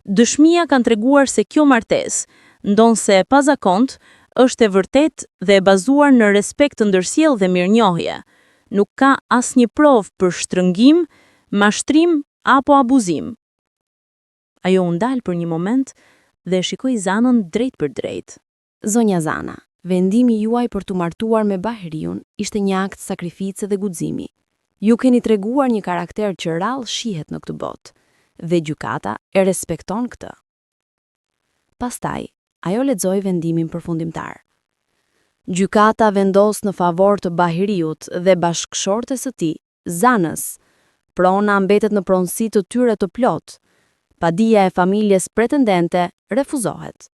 "dëshmia kanë treguar se kjo martesë, ndonse e pazakontë, është e vërtet dhe e bazuar në respekt të ndërsjellë dhe mirënjohje. Nuk ka asnjë provë për shtrëngim, mashtrim apo abuzim. Ajo u ndal për një moment dhe shikoi Zanën drejt për drejt. Zonja Zana, vendimi juaj për t'u martuar me Bahiriun ishte një akt sakrifice dhe guximi. Ju keni treguar një karakter që rrallë shihet në këtë botë, dhe gjykata e respekton këtë. Pastaj, ajo lexoi vendimin përfundimtar. Gjykata vendos në favor të Bahiriut dhe bashkëshortes së tij, Zanës. Prona mbetet në pronësi të tyre të plot. Padia e familjes pretendente refuzohet.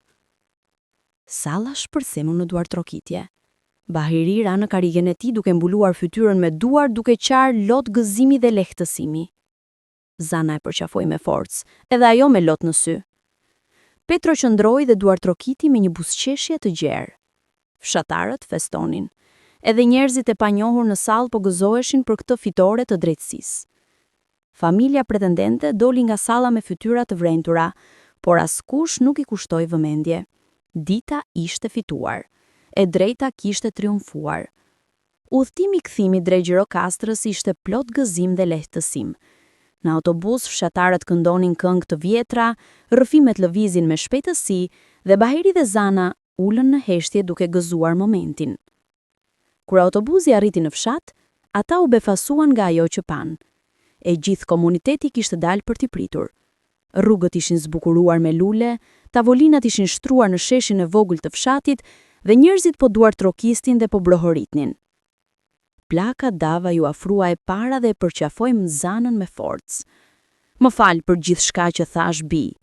Salla shpërthemu në duartrokitje. Bahiri ra në karrigen e tij duke mbuluar fytyrën me duar duke qarë lot gëzimi dhe lehtësimi. Zana e përqafoi me forcë, edhe ajo me lot në sy. Petro qëndroi dhe duartrokiti me një buzëqeshje të gjerë. Fshatarët festonin. Edhe njerëzit e panjohur në sallë po gëzoheshin për këtë fitore të drejtësisë. Familja pretendente doli nga salla me fytyra të vrentura, por askush nuk i kushtoi vëmendje. Dita ishte fituar. E drejta kishte triumfuar. Udhtimi i kthimit drejt Gjirokastrës ishte plot gëzim dhe lehtësim. Në autobus fshatarët këndonin këngë të vjetra, rrëfimet lëvizin me shpejtësi dhe Bahiri dhe Zana ulën në heshtje duke gëzuar momentin. Kur autobusi arriti në fshat, ata u befasuan nga ajo që pan. E gjithë komuniteti kishte dalë për t'i pritur. Rrugët ishin zbukuruar me lule, tavolinat ishin shtruar në sheshin e vogël të fshatit dhe njerëzit po duartrokistin dhe po brohoritnin. Plaka Dava ju afrua e para dhe e përqafoi Zanën me forcë. Më fal për gjithçka që thash bi.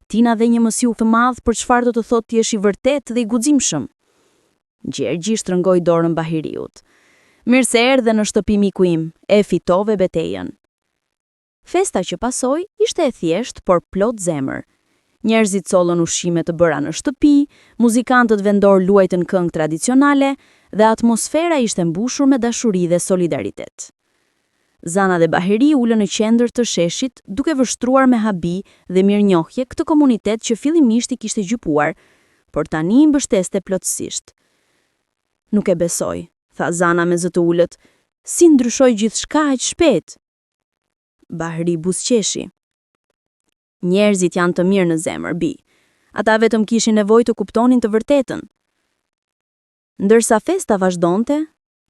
Tina dhe një mësiu të madh për çfarë do të thotë ti je i vërtet dhe i guximshëm. Gjergji shtrëngoi dorën Bahiriut. Mirë se erdhe në shtëpi miku im, e fitove betejën. Festa që pasoi ishte e thjeshtë por plot zemër. Njerëzit sollën ushqime të bëra në shtëpi, muzikantët vendor luajtën këngë tradicionale dhe atmosfera ishte mbushur me dashuri dhe solidaritet. Zana dhe Bahiri ulën në qendër të sheshit duke vështruar me habi dhe mirënjohje këtë komunitet që fillimisht i kishte gjypuar, por tani i mbështeste plotësisht. Nuk e besoj, tha Zana me zë të ulët, si ndryshoi gjithçka aq shpejt. Bahiri buzëqeshi. Njerëzit janë të mirë në zemër, bi. Ata vetëm kishin nevojë të kuptonin të vërtetën. Ndërsa festa vazhdonte,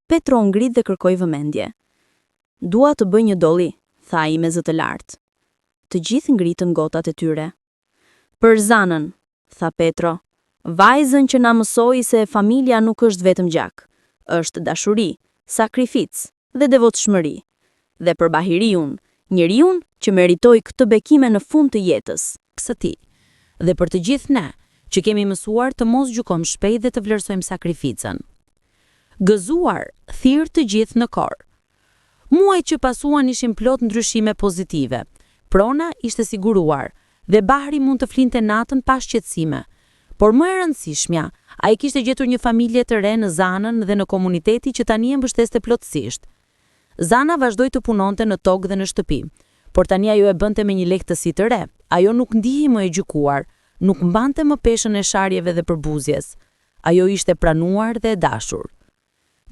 Petro ngrit dhe kërkoi vëmendje. Dua të bëj një dolli, tha ai me zë të lartë. Të gjithë ngritën gotat e tyre. Për Zanën, tha Petro, vajzën që na mësoi se familja nuk është vetëm gjak, është dashuri, sakrificë dhe devotshmëri. Dhe për Bahiriun, njeriu që meritoi këtë bekime në fund të jetës së tij. Dhe për të gjithë ne, që kemi mësuar të mos gjykojmë shpejt dhe të vlerësojmë sakrificën. Gëzuar, thirr të gjithë në kor. Muajt që pasuan ishin plot ndryshime pozitive. Prona ishte siguruar dhe Bahri mund të flinte natën pa shqetësime. Por më e rëndësishmja, ai kishte gjetur një familje të re në Zanën dhe në komuniteti që tani e mbështeste plotësisht. Zana vazhdoi të punonte në tokë dhe në shtëpi, por tani ajo e bënte me një lehtësi të re. Ajo nuk ndihej më e gjykuar, nuk mbante më peshën e sharjeve dhe përbuzjes. Ajo ishte pranuar dhe e dashur.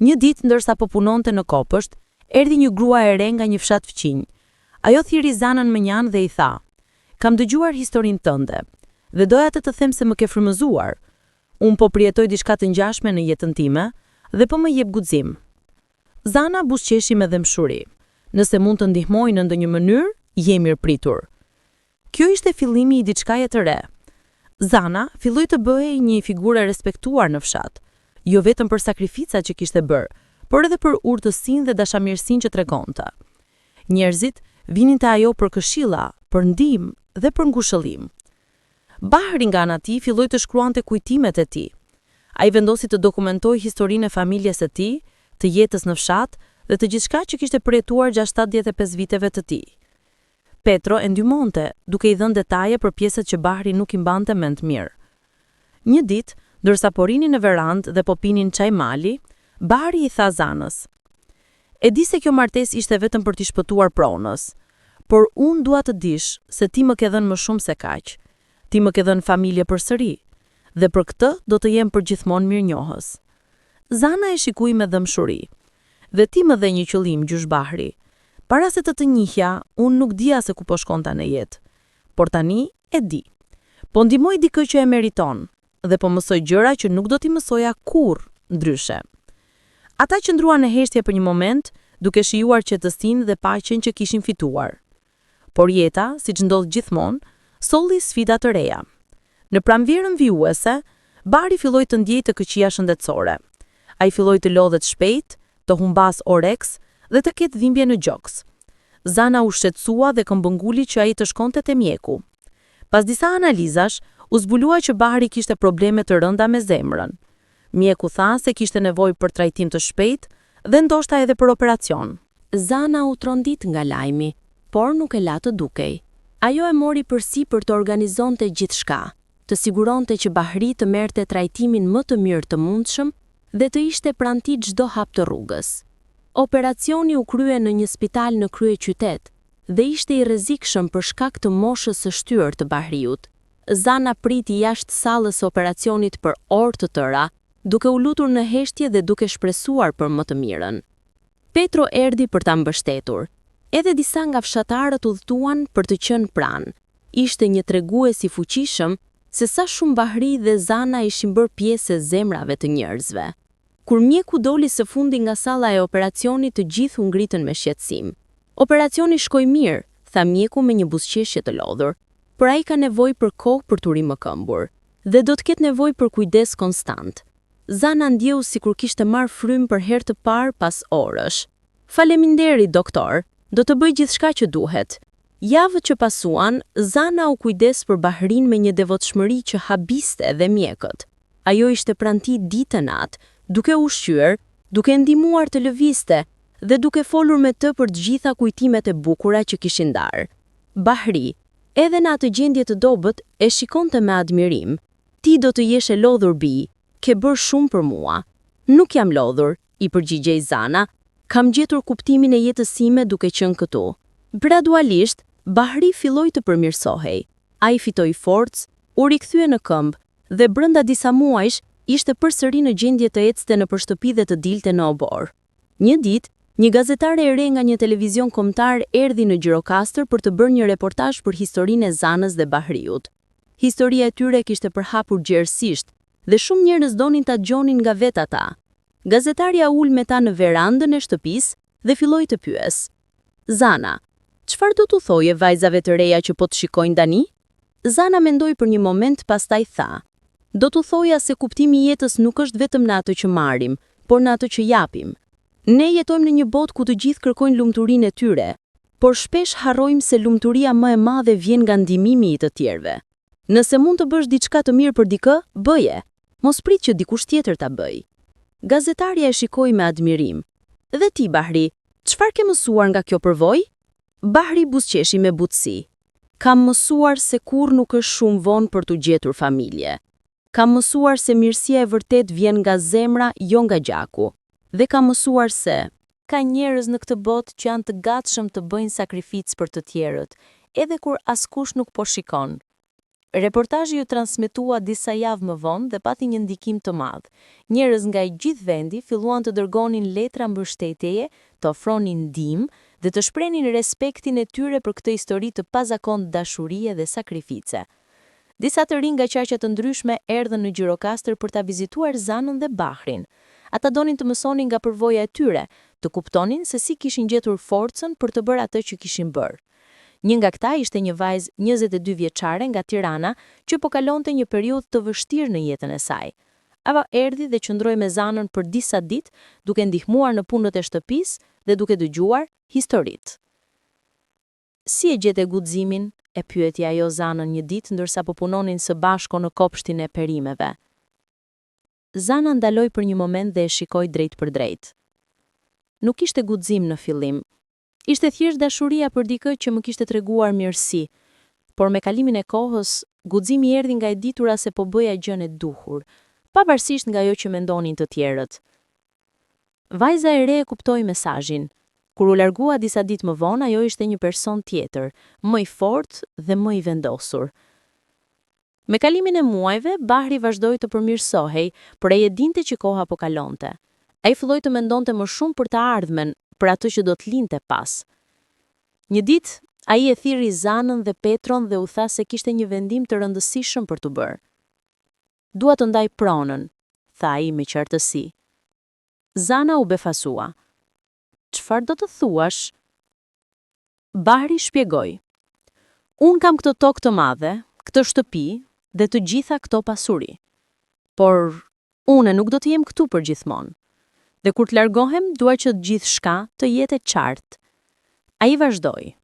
Një ditë ndërsa po punonte në kopësht, erdhi një grua e re nga një fshat fqinj. Ajo thiri Zanën më njanë dhe i tha: "Kam dëgjuar historinë tënde dhe doja të them se më ke frymëzuar. Unë po përjetoj diçka të ngjashme në jetën time dhe po më jep guxim." Zana buzëqeshi me dëmshuri. Nëse mund të ndihmoj në ndonjë mënyrë, je mirëpritur. Kjo ishte fillimi i diçkaje të re. Zana filloi të bëhej një figurë e respektuar në fshat, jo vetëm për sakrificat që kishte bërë, por edhe për urtësinë dhe dashamirësinë që tregonte. Njerëzit vinin te ajo për këshilla, për ndihmë dhe për ngushëllim. Bahri nga ana tij filloi të shkruante kujtimet e tij. Ai vendosi të dokumentojë historinë e familjes së tij, të jetës në fshat dhe të gjithçka që kishte përjetuar gjatë 75 viteve të tij. Petro e ndihmonte, duke i dhënë detaje për pjesët që Bahri nuk i mbante mend mirë. Një ditë, ndërsa po rinin në verandë dhe po pinin çaj mali, Bahri i tha Zanës: "E di se kjo martesë ishte vetëm për t'i shpëtuar pronës, por unë dua të dish se ti më ke dhënë më shumë se kaq. Ti më ke dhënë familje përsëri dhe për këtë do të jem përgjithmonë mirënjohës. Zana e shikui me dëmshuri. Dhe ti më dhe një qëllim, gjyshbahri. Para se të njihja, unë nuk dija se ku po shkonta në jetë. Por tani e di. Po ndihmoj dikë që e meriton, dhe po mësoj gjëra që nuk do t'i mësoja kurrë ndryshe. Ata qëndruan në heshtje për një moment, duke shijuar qetësinë dhe paqen që kishin fituar. Por jeta, siç ndodh gjithmonë, solli sfida të reja. Në pranverën vijuese, Bahri filloi të ndjejë të këqija shëndetësore. Ai filloi të lodhet shpejt, të humbas oreks dhe të ketë dhimbje në gjoks. Zana u shqetësua dhe këmbënguli që ai të shkonte te mjeku. Pas disa analizash, u zbulua që Bahri kishte probleme të rënda me zemrën. Mjeku tha se kishte nevojë për trajtim të shpejtë dhe ndoshta edhe për operacion. Zana u trondit nga lajmi, por nuk e la të dukej. Ajo e mori përsipër të organizonte gjithçka, të siguronte që Bahri të merrte trajtimin më të mirë të mundshëm dhe të ishte pranë tij çdo hap të rrugës. Operacioni u krye në një spital në kryeqytet dhe ishte i rrezikshëm për shkak të moshës së shtyrë të Bahriut. Zana priti jashtë sallës së operacionit për orë të tëra, duke u lutur në heshtje dhe duke shpresuar për më të mirën. Petro erdhi për ta mbështetur. Edhe disa nga fshatarët udhëtuan për të qenë pranë. Ishte një tregues i fuqishëm se sa shumë Bahri dhe Zana ishin bërë pjesë e zemrave të njerëzve. Kur mjeku doli së fundi nga salla e operacionit, të gjithë u ngritën me shqetësim. Operacioni shkoi mirë, tha mjeku me një buzëqeshje të lodhur, por ai ka nevojë për kohë për të rimëkëmbur dhe do të ketë nevojë për kujdes konstant. Zana ndjeu sikur kishte marrë frymë për herë të parë pas orësh. Faleminderit, doktor, do të bëj gjithçka që duhet. Javët që pasuan, Zana u kujdes për Bahrin me një devotshmëri që habiste dhe mjekët. Ajo ishte pranë tij ditë natë, duke ushqyer, duke ndihmuar të lëvizte dhe duke folur me të për të gjitha kujtimet e bukura që kishin ndarë. Bahri, edhe në atë gjendje të dobët, e shikonte me admirim. Ti do të jesh e lodhur bi, ke bërë shumë për mua. Nuk jam lodhur, i përgjigjej Zana, kam gjetur kuptimin e jetës sime duke qenë këtu. Gradualisht, Bahri filloi të përmirësohej. Ai fitoi forcë, u rikthye në këmbë dhe brenda disa muajsh ishte përsëri në gjendje të ecte nëpër shtëpi dhe të dilte në obor. Një ditë, një gazetare e re nga një televizion kombëtar erdhi në Gjirokastër për të bërë një reportazh për historinë e Zanës dhe Bahriut. Historia e tyre kishte përhapur gjerësisht dhe shumë njerëz donin ta dëgjonin nga vetë ata. Gazetarja ul me ta në verandën e shtëpisë dhe filloi të pyes. Zana, çfarë do t'u thoje vajzave të reja që po të shikojnë tani? Zana mendoi për një moment, pastaj tha. Do t'u thoja se kuptimi i jetës nuk është vetëm në atë që marrim, por në atë që japim. Ne jetojmë në një botë ku të gjithë kërkojnë lumturinë e tyre, por shpesh harrojmë se lumturia më e madhe vjen nga ndihmimi i të tjerëve. Nëse mund të bësh diçka të mirë për dikë, bëje. Mos prit që dikush tjetër ta bëjë. Gazetarja e shikoi me admirim. Dhe ti, Bahri, çfarë ke mësuar nga kjo përvojë? Bahri buzëqeshi me butësi. Kam mësuar se kurrë nuk është shumë vonë për t'u gjetur familje. Kam mësuar se mirësia e vërtet vjen nga zemra, jo nga gjaku. Dhe kam mësuar se ka njerëz në këtë botë që janë të gatshëm të bëjnë sakrificë për të tjerët, edhe kur askush nuk po shikon. Reportazhi u transmetua disa javë më vonë dhe pati një ndikim të madh. Njerëz nga i gjithë vendi filluan të dërgonin letra mbështetjeje, të ofronin ndihmë dhe të shprehin respektin e tyre për këtë histori të pazakontë dashurie dhe sakrifice. Disa të rinj nga qarqe të ndryshme erdhën në Gjirokastër për ta vizituar Zanën dhe Bahrin. Ata donin të mësonin nga përvoja e tyre, të kuptonin se si kishin gjetur forcën për të bërë atë që kishin bërë. Një nga këta ishte një vajzë 22 vjeçare nga Tirana që po kalonte një periudhë të vështirë në jetën e saj. Ava erdhi dhe qëndroi me Zanën për disa ditë, duke ndihmuar në punët e shtëpisë dhe duke dëgjuar historitë. Si e gjete guximin? E pyeti ajo Zanën një ditë ndërsa po punonin së bashku në kopshtin e perimeve. Zana ndaloi për një moment dhe e shikoi drejt për drejt. Nuk ishte guxim në fillim. Ishte thjesht dashuria për dikë që më kishte treguar mirësi, por me kalimin e kohës, guximi erdhi nga e ditura se po bëja gjën e duhur, pavarësisht nga ajo që mendonin të tjerët. Vajza e re e kuptoi mesazhin. Kur u largua disa ditë më vonë, ajo ishte një person tjetër, më i fortë dhe më i vendosur. Me kalimin e muajve, Bahri vazhdoi të përmirësohej, por ai e dinte që koha po kalonte. Ai filloi të mendonte më shumë për të ardhmen, për atë që do të linte pas. Një ditë, ai e thirri Zanën dhe Petron dhe u tha se kishte një vendim të rëndësishëm për të bërë. Dua të ndaj pronën, tha ai me qartësi. Zana u befasua. Çfarë do të thuash? Bahri shpjegoi. Unë kam këtë tokë të madhe, këtë shtëpi dhe të gjitha këto pasuri. Por unë nuk do të jem këtu për gjithmonë. Dhe kur të largohem, dua që të gjithë shka të jetë e qartë. Ai vazhdoi.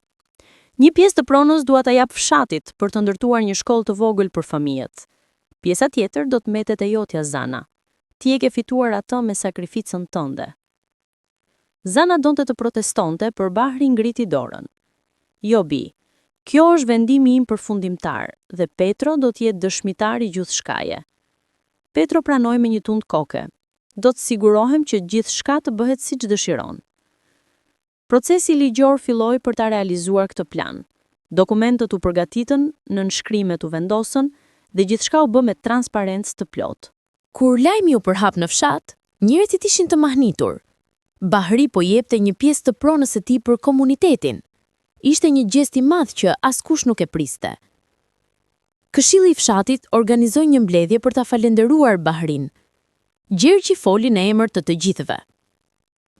Një pjesë të pronës dua ta jap fshatit për të ndërtuar një shkollë të vogël për fëmijët. Pjesa tjetër do të mbetet e jotja, Zana. Ti e ke fituar atë me sakrificën tënde. Zana donte të protestonte, por Bahri ngriti dorën. Jo, Bi, kjo është vendimi im përfundimtar dhe Petro do të jetë dëshmitar i gjithçkaje. Petro pranoi me një tund koke. Do të sigurohem që gjithçka të bëhet siç dëshiron. Procesi ligjor filloi për ta realizuar këtë plan. Dokumentet u përgatitën, nënshkrimet u vendosën dhe gjithçka u bë me transparencë të plotë. Kur lajmi u përhap në fshat, njerëzit ishin të mahnitur. Bahri po jepte një pjesë të pronës së tij për komunitetin. Ishte një gjest i madh që askush nuk e priste. Këshilli i fshatit organizoi një mbledhje për ta falendëruar Bahrin. Gjergji foli në emër të gjithëve.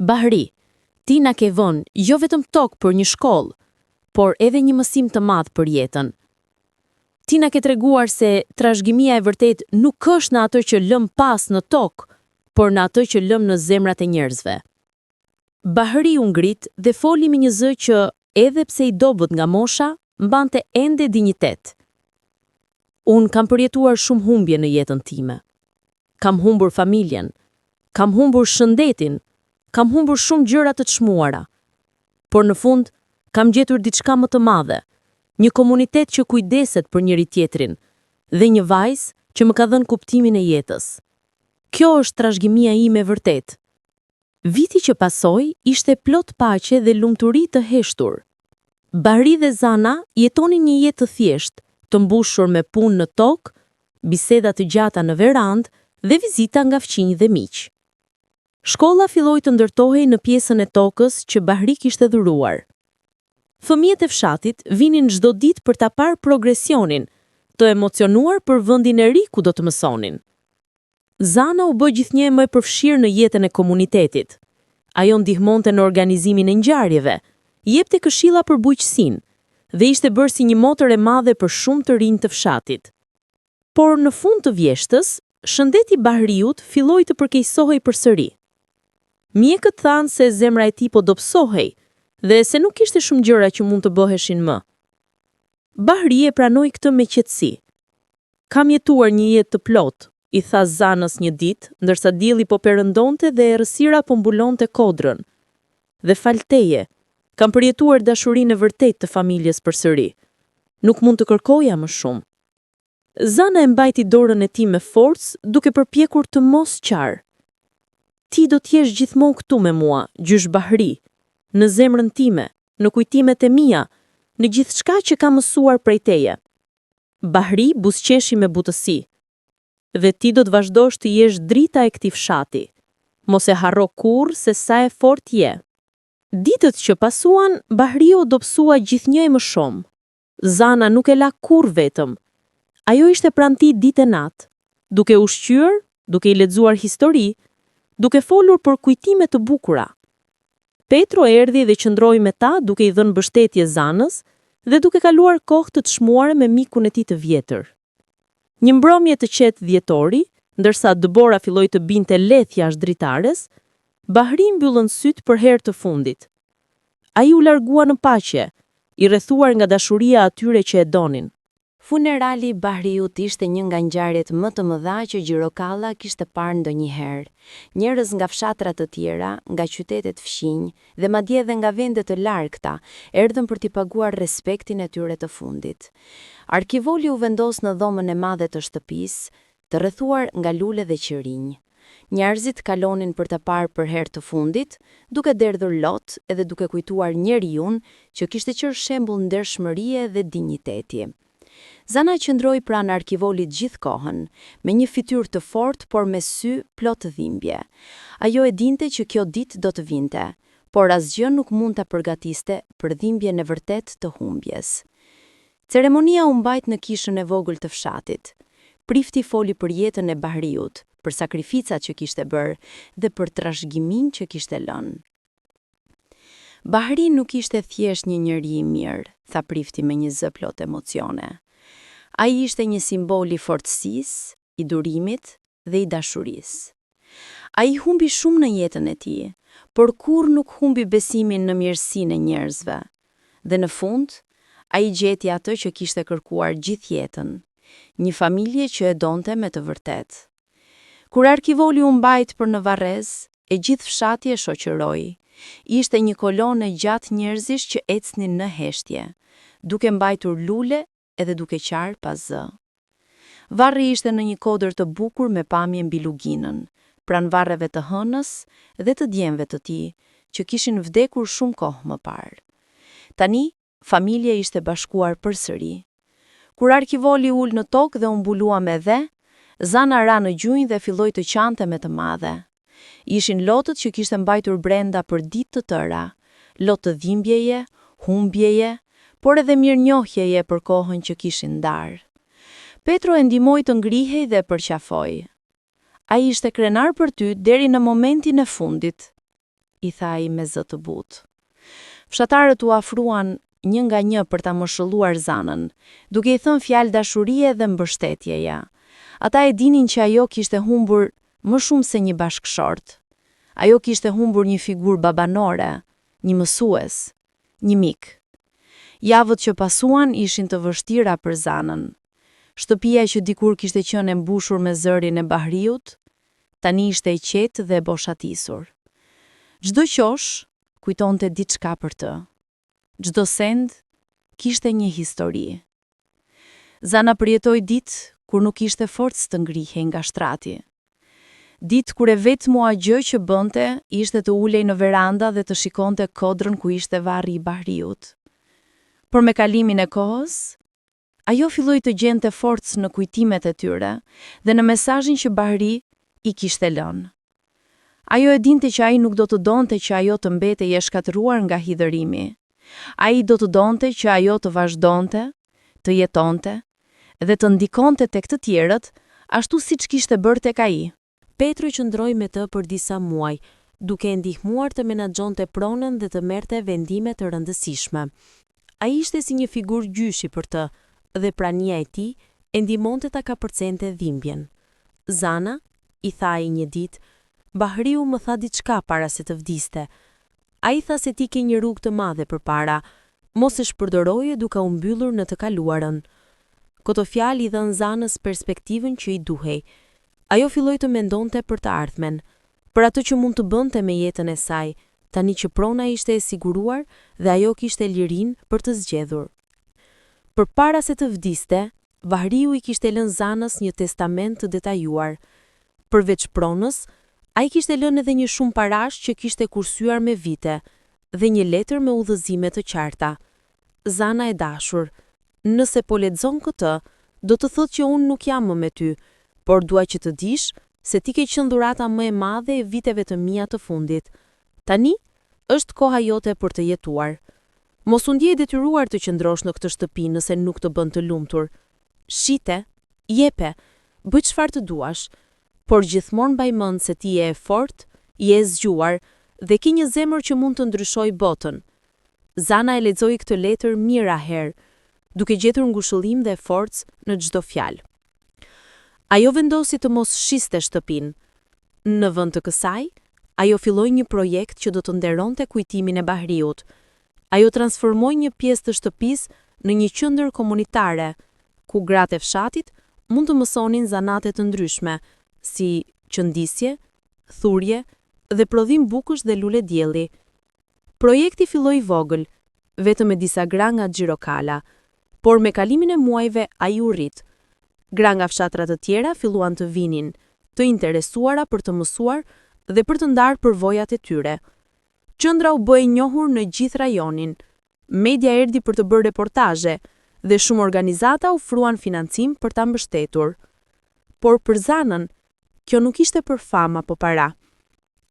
Bahri, ti na ke vënë jo vetëm tokë për një shkollë, por edhe një mësim të madh për jetën. Ti na ke treguar se trashëgimia e vërtet nuk është në atë që lëm pas në tokë, por në atë që lëm në zemrat e njerëzve. Bahri u ngrit dhe foli me një zë që, edhe pse i dobët nga mosha, mbante ende dinjitet. Unë kam përjetuar shumë humbje në jetën time. Kam humbur familjen, kam humbur shëndetin, kam humbur shumë gjëra të çmuara. Por në fund, kam gjetur diçka më të madhe, një komunitet që kujdeset për njëri tjetrin dhe një vajzë që më ka dhënë kuptimin e jetës. Kjo është trashëgimia ime e vërtet. Viti që pasoi ishte plot paqe dhe lumturi të heshtur. Bahri dhe Zana jetonin një jetë të thjeshtë, të mbushur me punë në tokë, biseda të gjata në verandë dhe vizita nga fqinj dhe miq. Shkolla filloi të ndërtohej në pjesën e tokës që Bahri kishte dhuruar. Fëmijët e fshatit vinin çdo ditë për ta parë progresionin, të emocionuar për vendin e ri ku do të mësonin. Zana u bë gjithnjë më e përfshirë në jetën e komunitetit. Ajo ndihmonte në organizimin e ngjarjeve, jepte këshilla për bujqësinë dhe ishte bërë si një motër e madhe për shumë të rinj të fshatit. Por në fund të vjeshtës, shëndeti Bahriut filloi të përkeqësohej përsëri. Mjekët thanë se zemra e tij po dobësohej dhe se nuk kishte shumë gjëra që mund të bëheshin më. Bahri e pranoi këtë me qetësi. Kam jetuar një jetë të plotë, i tha Zanës një ditë, ndërsa dielli po perëndonte dhe errësira po mbulonte kodrën. Dhe falteje, kam përjetuar dashurinë e vërtetë të familjes përsëri. Nuk mund të kërkoja më shumë. Zana e mbajti dorën e tij me forcë, duke përpjekur të mos qarë. Ti do të jesh gjithmonë këtu me mua, gjysh Bahri, në zemrën time, në kujtimet e mia, në gjithçka që kam mësuar prej teje. Bahri buzëqeshi me butësi. Dhe ti do të vazhdosh të jesh drita e këtij fshati. Mos e harro kurrë se sa e fortë je. Ditët që pasuan, Bahriu dobësua gjithnjë më shumë. Zana nuk e la kurrë vetëm. Ajo ishte pranë tij ditë e natë, duke ushqyer, duke i lexuar histori, duke folur për kujtime të bukura. Petro erdhi dhe qëndroi me ta duke i dhënë mbështetje Zanës dhe duke kaluar kohë të çmuar me mikun e tij të vjetër. Një mbrëmje të qetë dhjetori, ndërsa Dëbora filloi të binte lehtë jashtë dritares, Bahri mbyllën syt për herë të fundit. Ai u largua në paqe, i rrethuar nga dashuria atyre që e donin. Funerali i Bahriut ishte një nga ngjarjet më të mëdha që Gjirokalla kishte parë ndonjëherë. Njerëz nga fshatra të tjera, nga qytetet fqinj dhe madje edhe nga vende të largëta, erdhën për t'i paguar respektin e tyre të fundit. Arkivoli u vendos në dhomën e madhe të shtëpisë, të rrethuar nga lule dhe qirinj. Njerëzit kalonin për ta parë për herë të fundit, duke derdhur lot edhe duke kujtuar njeriun që kishte qenë shembull ndershmërie dhe dinjiteti. Zana qëndroi pranë arkivolit gjithë kohën, me një fytyrë të fortë por me sy plot të dhimbje. Ajo e dinte që kjo ditë do të vinte, por asgjë nuk mund ta përgatiste për dhimbjen e vërtet të humbjes. Ceremonia u mbajt në kishën e vogël të fshatit. Prifti foli për jetën e Bahriut, për sakrificat që kishte bërë dhe për trashëgiminë që kishte lënë. Bahri nuk ishte thjesht një njeri i mirë, tha prifti me një zë plot emocione. Ai ishte një simbol i fortësisë, i durimit dhe i dashurisë. Ai humbi shumë në jetën e tij, por kur nuk humbi besimin në mirësinë e njerëzve. Dhe në fund, ai gjeti atë që kishte kërkuar gjithë jetën, një familje që e donte me të vërtetë. Kur arkivoli u mbajt për në Varrez, e gjithë fshati e shoqëroi. Ishte një kolonë e gjatë njerëzish që ecnin në heshtje, duke mbajtur lule edhe duke qarë pas zë. Varri ishte në një kodër të bukur me pamje mbi luginën, pranë varreve të hënës dhe të djemve të tij, që kishin vdekur shumë kohë më parë. Tani, familja ishte bashkuar përsëri. Kur arkivoli ul në tokë dhe u mbulua me dhe, Zana ra në gjunjë dhe filloi të qante me të madhe. Ishin lotët që kishte mbajtur brenda për ditë të tëra, lotë të dhimbjeje, humbjeje, por edhe mirënjohjeje për kohën që kishin ndarë. Petro e ndihmoi të ngrihej dhe përqafoi. Ai ishte krenar për ty deri në momentin e fundit, i tha ai me zë të butë. Fshatarët u afruan një nga një për ta mëshilluar Zanën, duke i thënë fjalë dashurie dhe mbështetjeje. Ata e dinin që ajo kishte humbur më shumë se një bashkëshort. Ajo kishte humbur një figurë babanore, një mësues, një mik. Javët që pasuan ishin të vështira për Zanën. Shtëpia që dikur kishte qenë e mbushur me zërin e Bahriut, tani ishte e qetë dhe e boshatisur. Çdo qosh kujtonte diçka për të. Çdo send kishte një histori. Zana përjetoi ditë kur nuk ishte forcë të ngrihej nga shtrati. Ditë kur e vetmja gjë që bënte ishte të ulej në veranda dhe të shikonte kodrën ku ishte varri i Bahriut. Por me kalimin e kohës, ajo filloi të gjente forcë në kujtimet e tyre dhe në mesazhin që Bahri i kishte lënë. Ajo e dinte që ai nuk do të donte që ajo të mbetej e shkatëruar nga hidhërimi. Ai do të donte që ajo të vazhdonte, të jetonte dhe të ndikonte tek të tjerët, ashtu siç kishte bërë tek ai. Petro qëndroi me të për disa muaj, duke e ndihmuar të menaxhonte pronën dhe të merrte vendime të rëndësishme. Ai ishte si një figurë gjyshi për të, dhe prania e tij e ndihmonte ta kapërcente dhimbjen. Zana, i tha ai një ditë, Bahriu më tha diçka para se të vdiste. Ai tha se ti ke një rrugë të madhe përpara, mos e shpërdoroje duke u mbyllur në të kaluarën. Këto fjalë i dhan Zanës perspektivën që i duhej. Ajo filloi të mendonte për të ardhmen, për atë që mund të bënte me jetën e saj, tani që prona ishte e siguruar dhe ajo kishte lirinë për të zgjedhur. Përpara se të vdiste, Bahriu i kishte lënë Zanës një testament të detajuar. Përveç pronës, ai kishte lënë edhe një shumë parash që kishte kursyer me vite dhe një letër me udhëzime të qarta. Zana e dashur, nëse po lexon këtë, do të thotë që unë nuk jam më me ty, por dua që të dish se ti ke qenë dhurata më e madhe e viteve të mia të fundit. Tani është koha jote për të jetuar. Mos u ndjej detyruar të qëndrosh në këtë shtëpi nëse nuk të bën të lumtur. Shite, jepe, bëj çfarë të duash, por gjithmonë mbaj mend se ti je e fortë, je e zgjuar dhe ke një zemër që mund të ndryshojë botën. Zana e lexoi këtë letër mijëra herë, duke gjetur ngushëllim dhe forcë në çdo fjalë. Ajo vendosi të mos shiste shtëpinë. Në vend të kësaj, ajo filloi një projekt që do të nderonte kujtimin e Bahriut. Ajo transformoi një pjesë të shtëpisë në një qendër komunitare, ku gratë e fshatit mund të mësonin zanate të ndryshme, si qëndisje, thurje dhe prodhim bukësh dhe lule dielli. Projekti filloi vogël, vetëm me disa gra nga Xhirokala, por me kalimin e muajve ai u rrit. Gra nga fshatra të tjera filluan të vinin, të interesuara për të mësuar dhe për të ndarë përvojat e tyre. Qendra u bë e njohur në gjithë rajonin. Media erdhi për të bërë reportazhe dhe shumë organizata ofruan financim për ta mbështetur. Por për Zanën, kjo nuk ishte për fama apo para.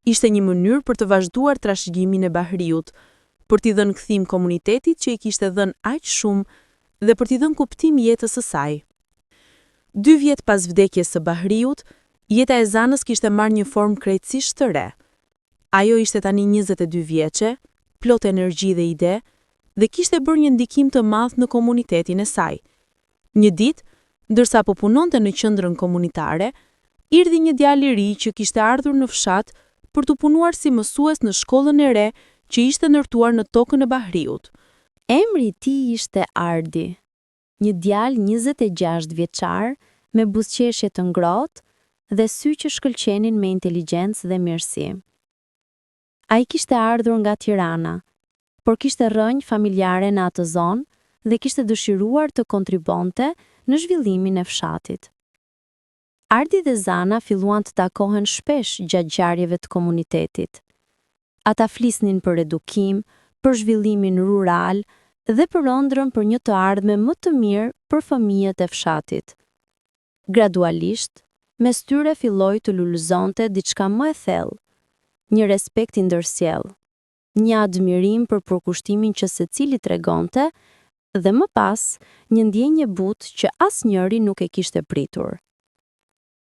Ishte një mënyrë për të vazhduar trashëgimin e Bahriut, për t'i dhënë kthim komunitetit që i kishte dhënë aq shumë dhe për t'i dhënë kuptim jetës së saj. 2 vjet pas vdekjes së Bahriut, jeta e Zanës kishte marrë një formë krejtësisht të re. Ajo ishte tani 22 vjeçe, plot energji dhe ide, dhe kishte bërë një ndikim të madh në komunitetin e saj. Një ditë, ndërsa po punonte në qendrën komunitare, erdhi një djalë i ri që kishte ardhur në fshat për të punuar si mësues në shkollën e re që ishte ndërtuar në tokën e Bahriut. Emri i tij ishte Ardi, një djalë 26 vjeçar me buzëqeshje të ngrohtë dhe sy që shkëlqenin me inteligjencë dhe mirësi. Ai kishte ardhur nga Tirana, por kishte rrënjë familjare në atë zonë dhe kishte dëshiruar të kontribonte në zhvillimin e fshatit. Ardi dhe Zana filluan të takohen shpesh gjatë ngjarjeve të komunitetit. Ata flisnin për edukim, për zhvillimin rural dhe për ëndrrën për një të ardhme më të mirë për fëmijët e fshatit. Gradualisht, mes tyre filloi të lulëzonte diçka më e thellë, një respekt i ndërsjellë, një admirim për përkushtimin që secili tregonte dhe më pas një ndjenjë butë që asnjëri nuk e kishte pritur.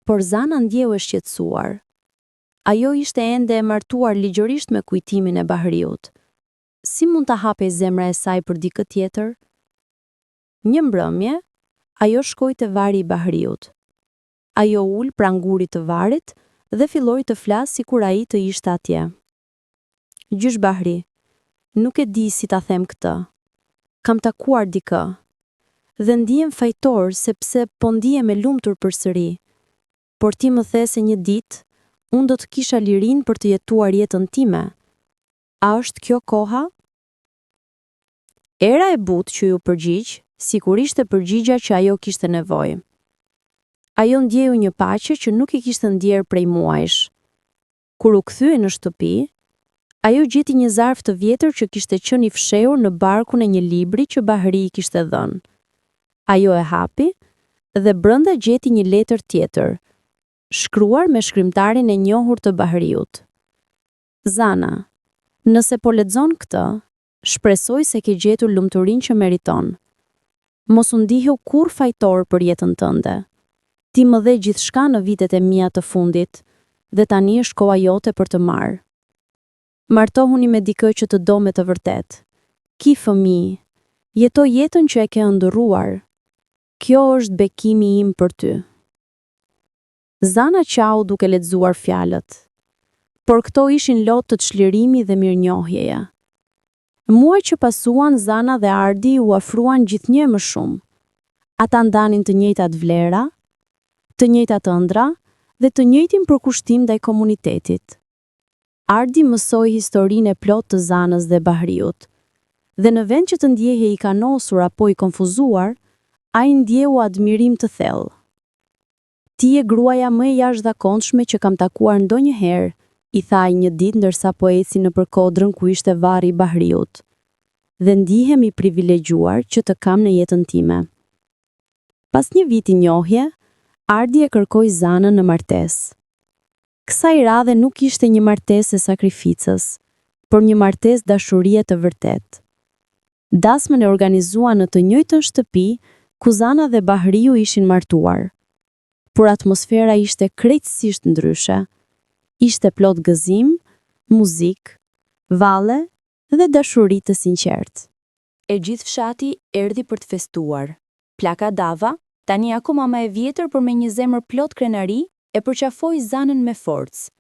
Por Zana ndjeu e shqetësuar. Ajo ishte ende e martuar ligjërisht me kujtimin e Bahriut. Si mund ta hapej zemra e saj për dikë tjetër? Një mbrëmje, ajo shkoi te vari i Bahriut. Ajo ul pranë ngurit të varit dhe filloi të flasë sikur ai të ishte atje. Gjysh Bahri, nuk e di si ta them këtë. Kam takuar dikë dhe ndihem fajtor sepse po ndihem e lumtur përsëri. Por ti më the se një ditë unë do të kisha lirinë për të jetuar jetën time. A është kjo koha? Era e butë që ju përgjigj, sigurisht e përgjigja që ajo kishte nevojë. Ajo ndjeu një paqe që nuk i kishte ndjerë prej muajsh. Kur u kthye në shtëpi, ajo gjeti një zarf të vjetër që kishte qenë i fshehur në barkun e një libri që Bahri i kishte dhënë. Ajo e hapi dhe brenda gjeti një letër tjetër, shkruar me shkrimtarin e njohur të Bahriut. Zana, nëse po lexon këtë, shpresoj se ke gjetur lumturinë që meriton. Mos u ndihu kur fajtor për jetën tënde. Ti më dhe gjithçka në vitet e mia të fundit, dhe tani është koha jote për të marrë. Martohuni me dikë që të do me të vërtet. Ki fëmijë, jeto jetën që e ke ëndërruar. Kjo është bekimi im për ty. Zana qau duke lexuar fjalët. Por këto ishin lotë të çlirimi dhe mirënjohjeje. Muaj që pasuan, Zana dhe Ardi u afruan gjithnjë më shumë. Ata ndanin të njëjtat vlera, të njëjtat ëndra dhe të njëjtin përkushtim ndaj komunitetit. Ardi mësoi historinë e plotë të Zanës dhe Bahriut, dhe në vend që të ndjehej i kanosur apo i konfuzuar, ai ndjeu admirim të thellë. Ti je gruaja më e jashtëzakonshme që kam takuar ndonjëherë, i tha ai një ditë ndërsa po eci nëpër kodrën ku ishte varri i Bahriut. Dhe ndihem i privilegjuar që të kam në jetën time. Pas një viti njohje, Ardi e kërkoi Zanën në martesë. Kësaj radhe nuk ishte një martesë e sakrificës, por një martesë dashurie të vërtetë. Dasmën e organizuan në të njëjtën shtëpi ku Zana dhe Bahriu ishin martuar. Por atmosfera ishte krejtësisht ndryshe. Ishte plot gëzim, muzikë, valle dhe dashuri të sinqertë. E gjithë fshati erdhi për të festuar. Plaka Dava, tani akoma më e vjetër por me një zemër plot krenari, e përqafoi Zanën me forcë.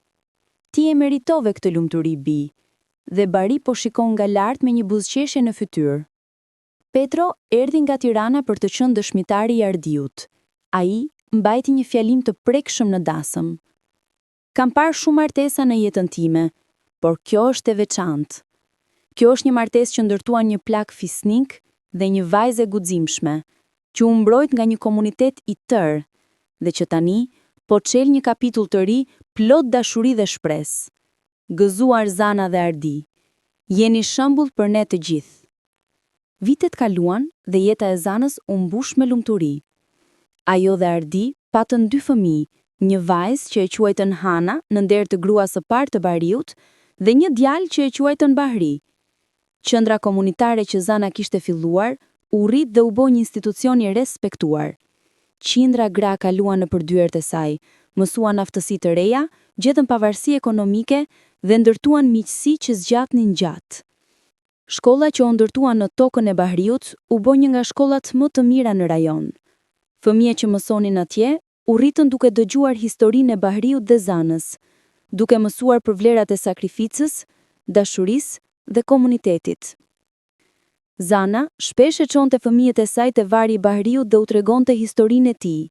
Ti e meritove këtë lumturi, bi, dhe Bari po shikon nga lart me një buzëqeshje në fytyrë. Petro erdhi nga Tirana për të qenë dëshmitari i Ardiut. Ai mbajti një fjalim të prekshëm në dasëm. Kam parë shumë martesa në jetën time, por kjo është e veçantë. Kjo është një martesë që ndërtuan një plak fisnik dhe një vajzë e guximshme, që u mbrojt nga një komunitet i tërë, dhe që tani po çel një kapitull të ri plot dashuri dhe shpresë. Gëzuar Zana dhe Ardi, jeni shembull për ne të gjithë. Vitet kaluan dhe jeta e Zanës u mbush me lumturi. Ajo dhe Ardi patën 2 fëmijë, një vajzë që e quajtën Hana në nder të gruas së parë të Bahriut dhe një djalë që e quajtën Bahri. Qendra komunitare që Zana kishte filluar u rrit dhe u bë një institucion i respektuar. Qindra gra kaluan në përdyert e saj, mësuan aftësi të reja, gjetën pavarësi ekonomike dhe ndërtuan miqësi që zgjatnin gjatë. Shkolla që u ndërtua në tokën e Bahriut u bë një nga shkollat më të mira në rajon. Fëmijët që mësonin atje u rritën duke dëgjuar historinë e Bahriut dhe Zanës, duke mësuar për vlerat e sakrificës, dashurisë dhe komunitetit. Zana shpesh e çonte fëmijët e saj te vari i Bahriut dhe u tregonte historinë e tij.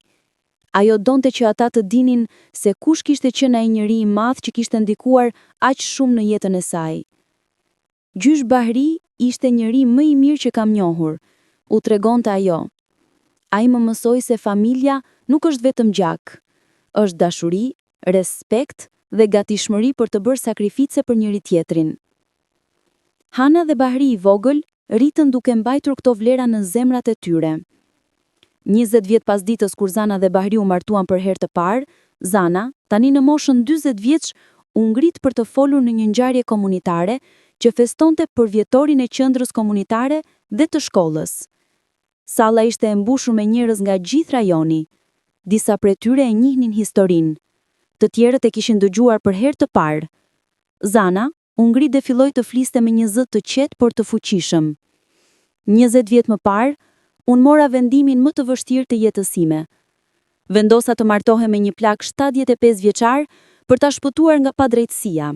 Ajo donte që ata të dinin se kush kishte qenë ai njeri i madh që kishte ndikuar aq shumë në jetën e saj. Gjysh Bahri ishte njeri më i mirë që kam njohur, u tregonte ajo. Ai më mësoi se familja nuk është vetëm gjak, është dashuri, respekt dhe gatishmëri për të bërë sakrifice për njëri tjetrin. Hana dhe Bahri i vogël rritën duke mbajtur këto vlera në zemrat e tyre. 20 vjet pas ditës kur Zana dhe Bahri u martuan për herë të parë, Zana, tani në moshën 40 vjeç, u ngrit për të folur në një ngjarje komunitare që festonte përvjetorin e qendrës komunitare dhe të shkollës. Salla ishte e mbushur me njerëz nga gjithë rajoni. Disa prej tyre e njihnin historinë. Të tjerët e kishin dëgjuar për herë të parë. Zana u ngrit dhe filloi të fliste me një zë të qetë por të fuqishëm. 20 vjet më parë, unë mora vendimin më të vështirë të jetës sime. Vendosa të martohem me një plak 75 vjeçar për ta shpëtuar nga padrejtësia.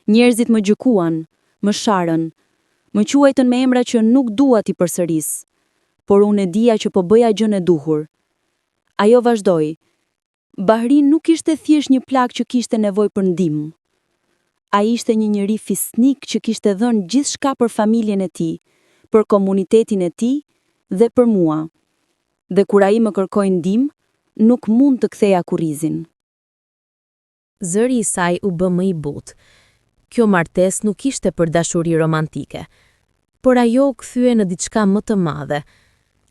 Njerëzit më gjykuan, më sharën, më quajtën me emra që nuk dua t'i përsëris, por unë e dija që po bëja gjën e duhur. Ajo vazhdoi. Bahri nuk ishte thjesht një plak që kishte nevojë për ndihmë. Ai ishte një njeri fisnik që kishte dhënë gjithçka për familjen e tij, për komunitetin e tij dhe për mua. Dhe kur ai më kërkoi ndihmë, nuk mund të ktheja kurrizin. Zëri i saj u bë më i butë. Kjo martesë nuk ishte për dashuri romantike, por ajo u kthye në diçka më të madhe.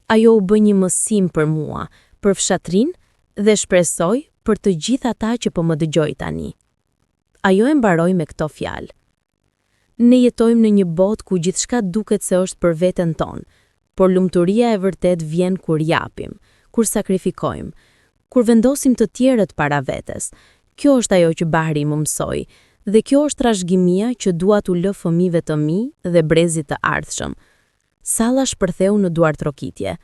Ajo u bë një mësim për mua, për fshatrin dhe shpresoj për të gjithë ata që po më dëgjoj tani. Ajo e mbaroi me këto fjalë. Ne jetojmë në një botë ku gjithçka duket se është për veten tonë, por lumturia e vërtet vjen kur japim, kur sakrifikojmë, kur vendosim të tjerët para vetes. Kjo është ajo që Bahri më mësoi, dhe kjo është trashëgimia që dua t'u lë fëmijëve të mi dhe brezit të ardhshëm. Salla shpërtheu në duartrokitje.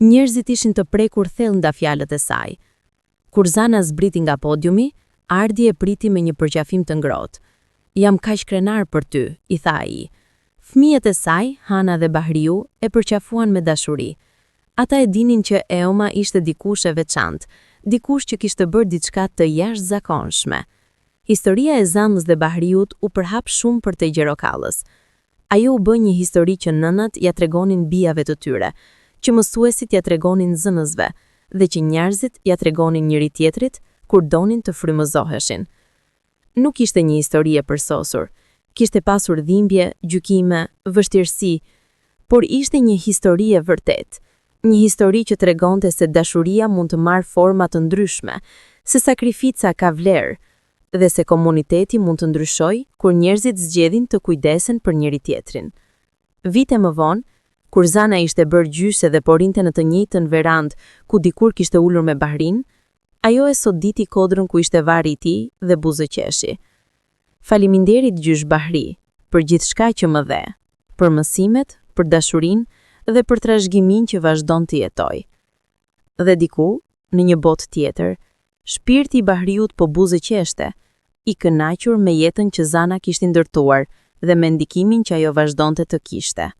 Njerëzit ishin të prekur thellë nga fjalët e saj. Kur Zana zbriti nga podiumi, Ardi e priti me një përqafim të ngrohtë. Jam kaq krenar për ty, i tha ai. Fëmijët e saj, Hana dhe Bahriu, e përqafuan me dashuri. Ata e dinin që Eoma ishte dikush e veçantë, dikush që kishte bërë diçka të jashtëzakonshme. Historia e Zanës dhe Bahriut u përhap shumë për te Gjerokallës. Ajo u bë një histori që nënat ja tregonin bijave të tyre, që mësuesit ja tregonin zënësve, dhe që njerëzit ja tregonin njëri tjetrit kur donin të frymëzoheshin. Nuk ishte një histori e përsosur, kishte pasur dhimbje, gjykime, vështirësi, por ishte një histori e vërtet, një histori që tregonte se dashuria mund të marrë forma të ndryshme, se sakrifica ka vlerë, dhe se komuniteti mund të ndryshojë kur njerëzit zgjedhin të kujdesen për njëri tjetrin. Vite më vonë, kur Zana ishte bërë gjyshe dhe porinte në të njëjtën verandë ku dikur kishte ulur me Bahrin, ajo e soditi kodrën ku ishte vari i tij dhe buzëqeshi. Faleminderit gjysh Bahri për gjithçka që më dhe, për mësimet, për dashurinë dhe për trashëgiminë që vazhdon të jetoj. Dhe diku, në një botë tjetër, shpirti i Bahriut po buzëqeshte, i kënaqur me jetën që Zana kishte ndërtuar dhe me ndikimin që ajo vazhdonte të kishte.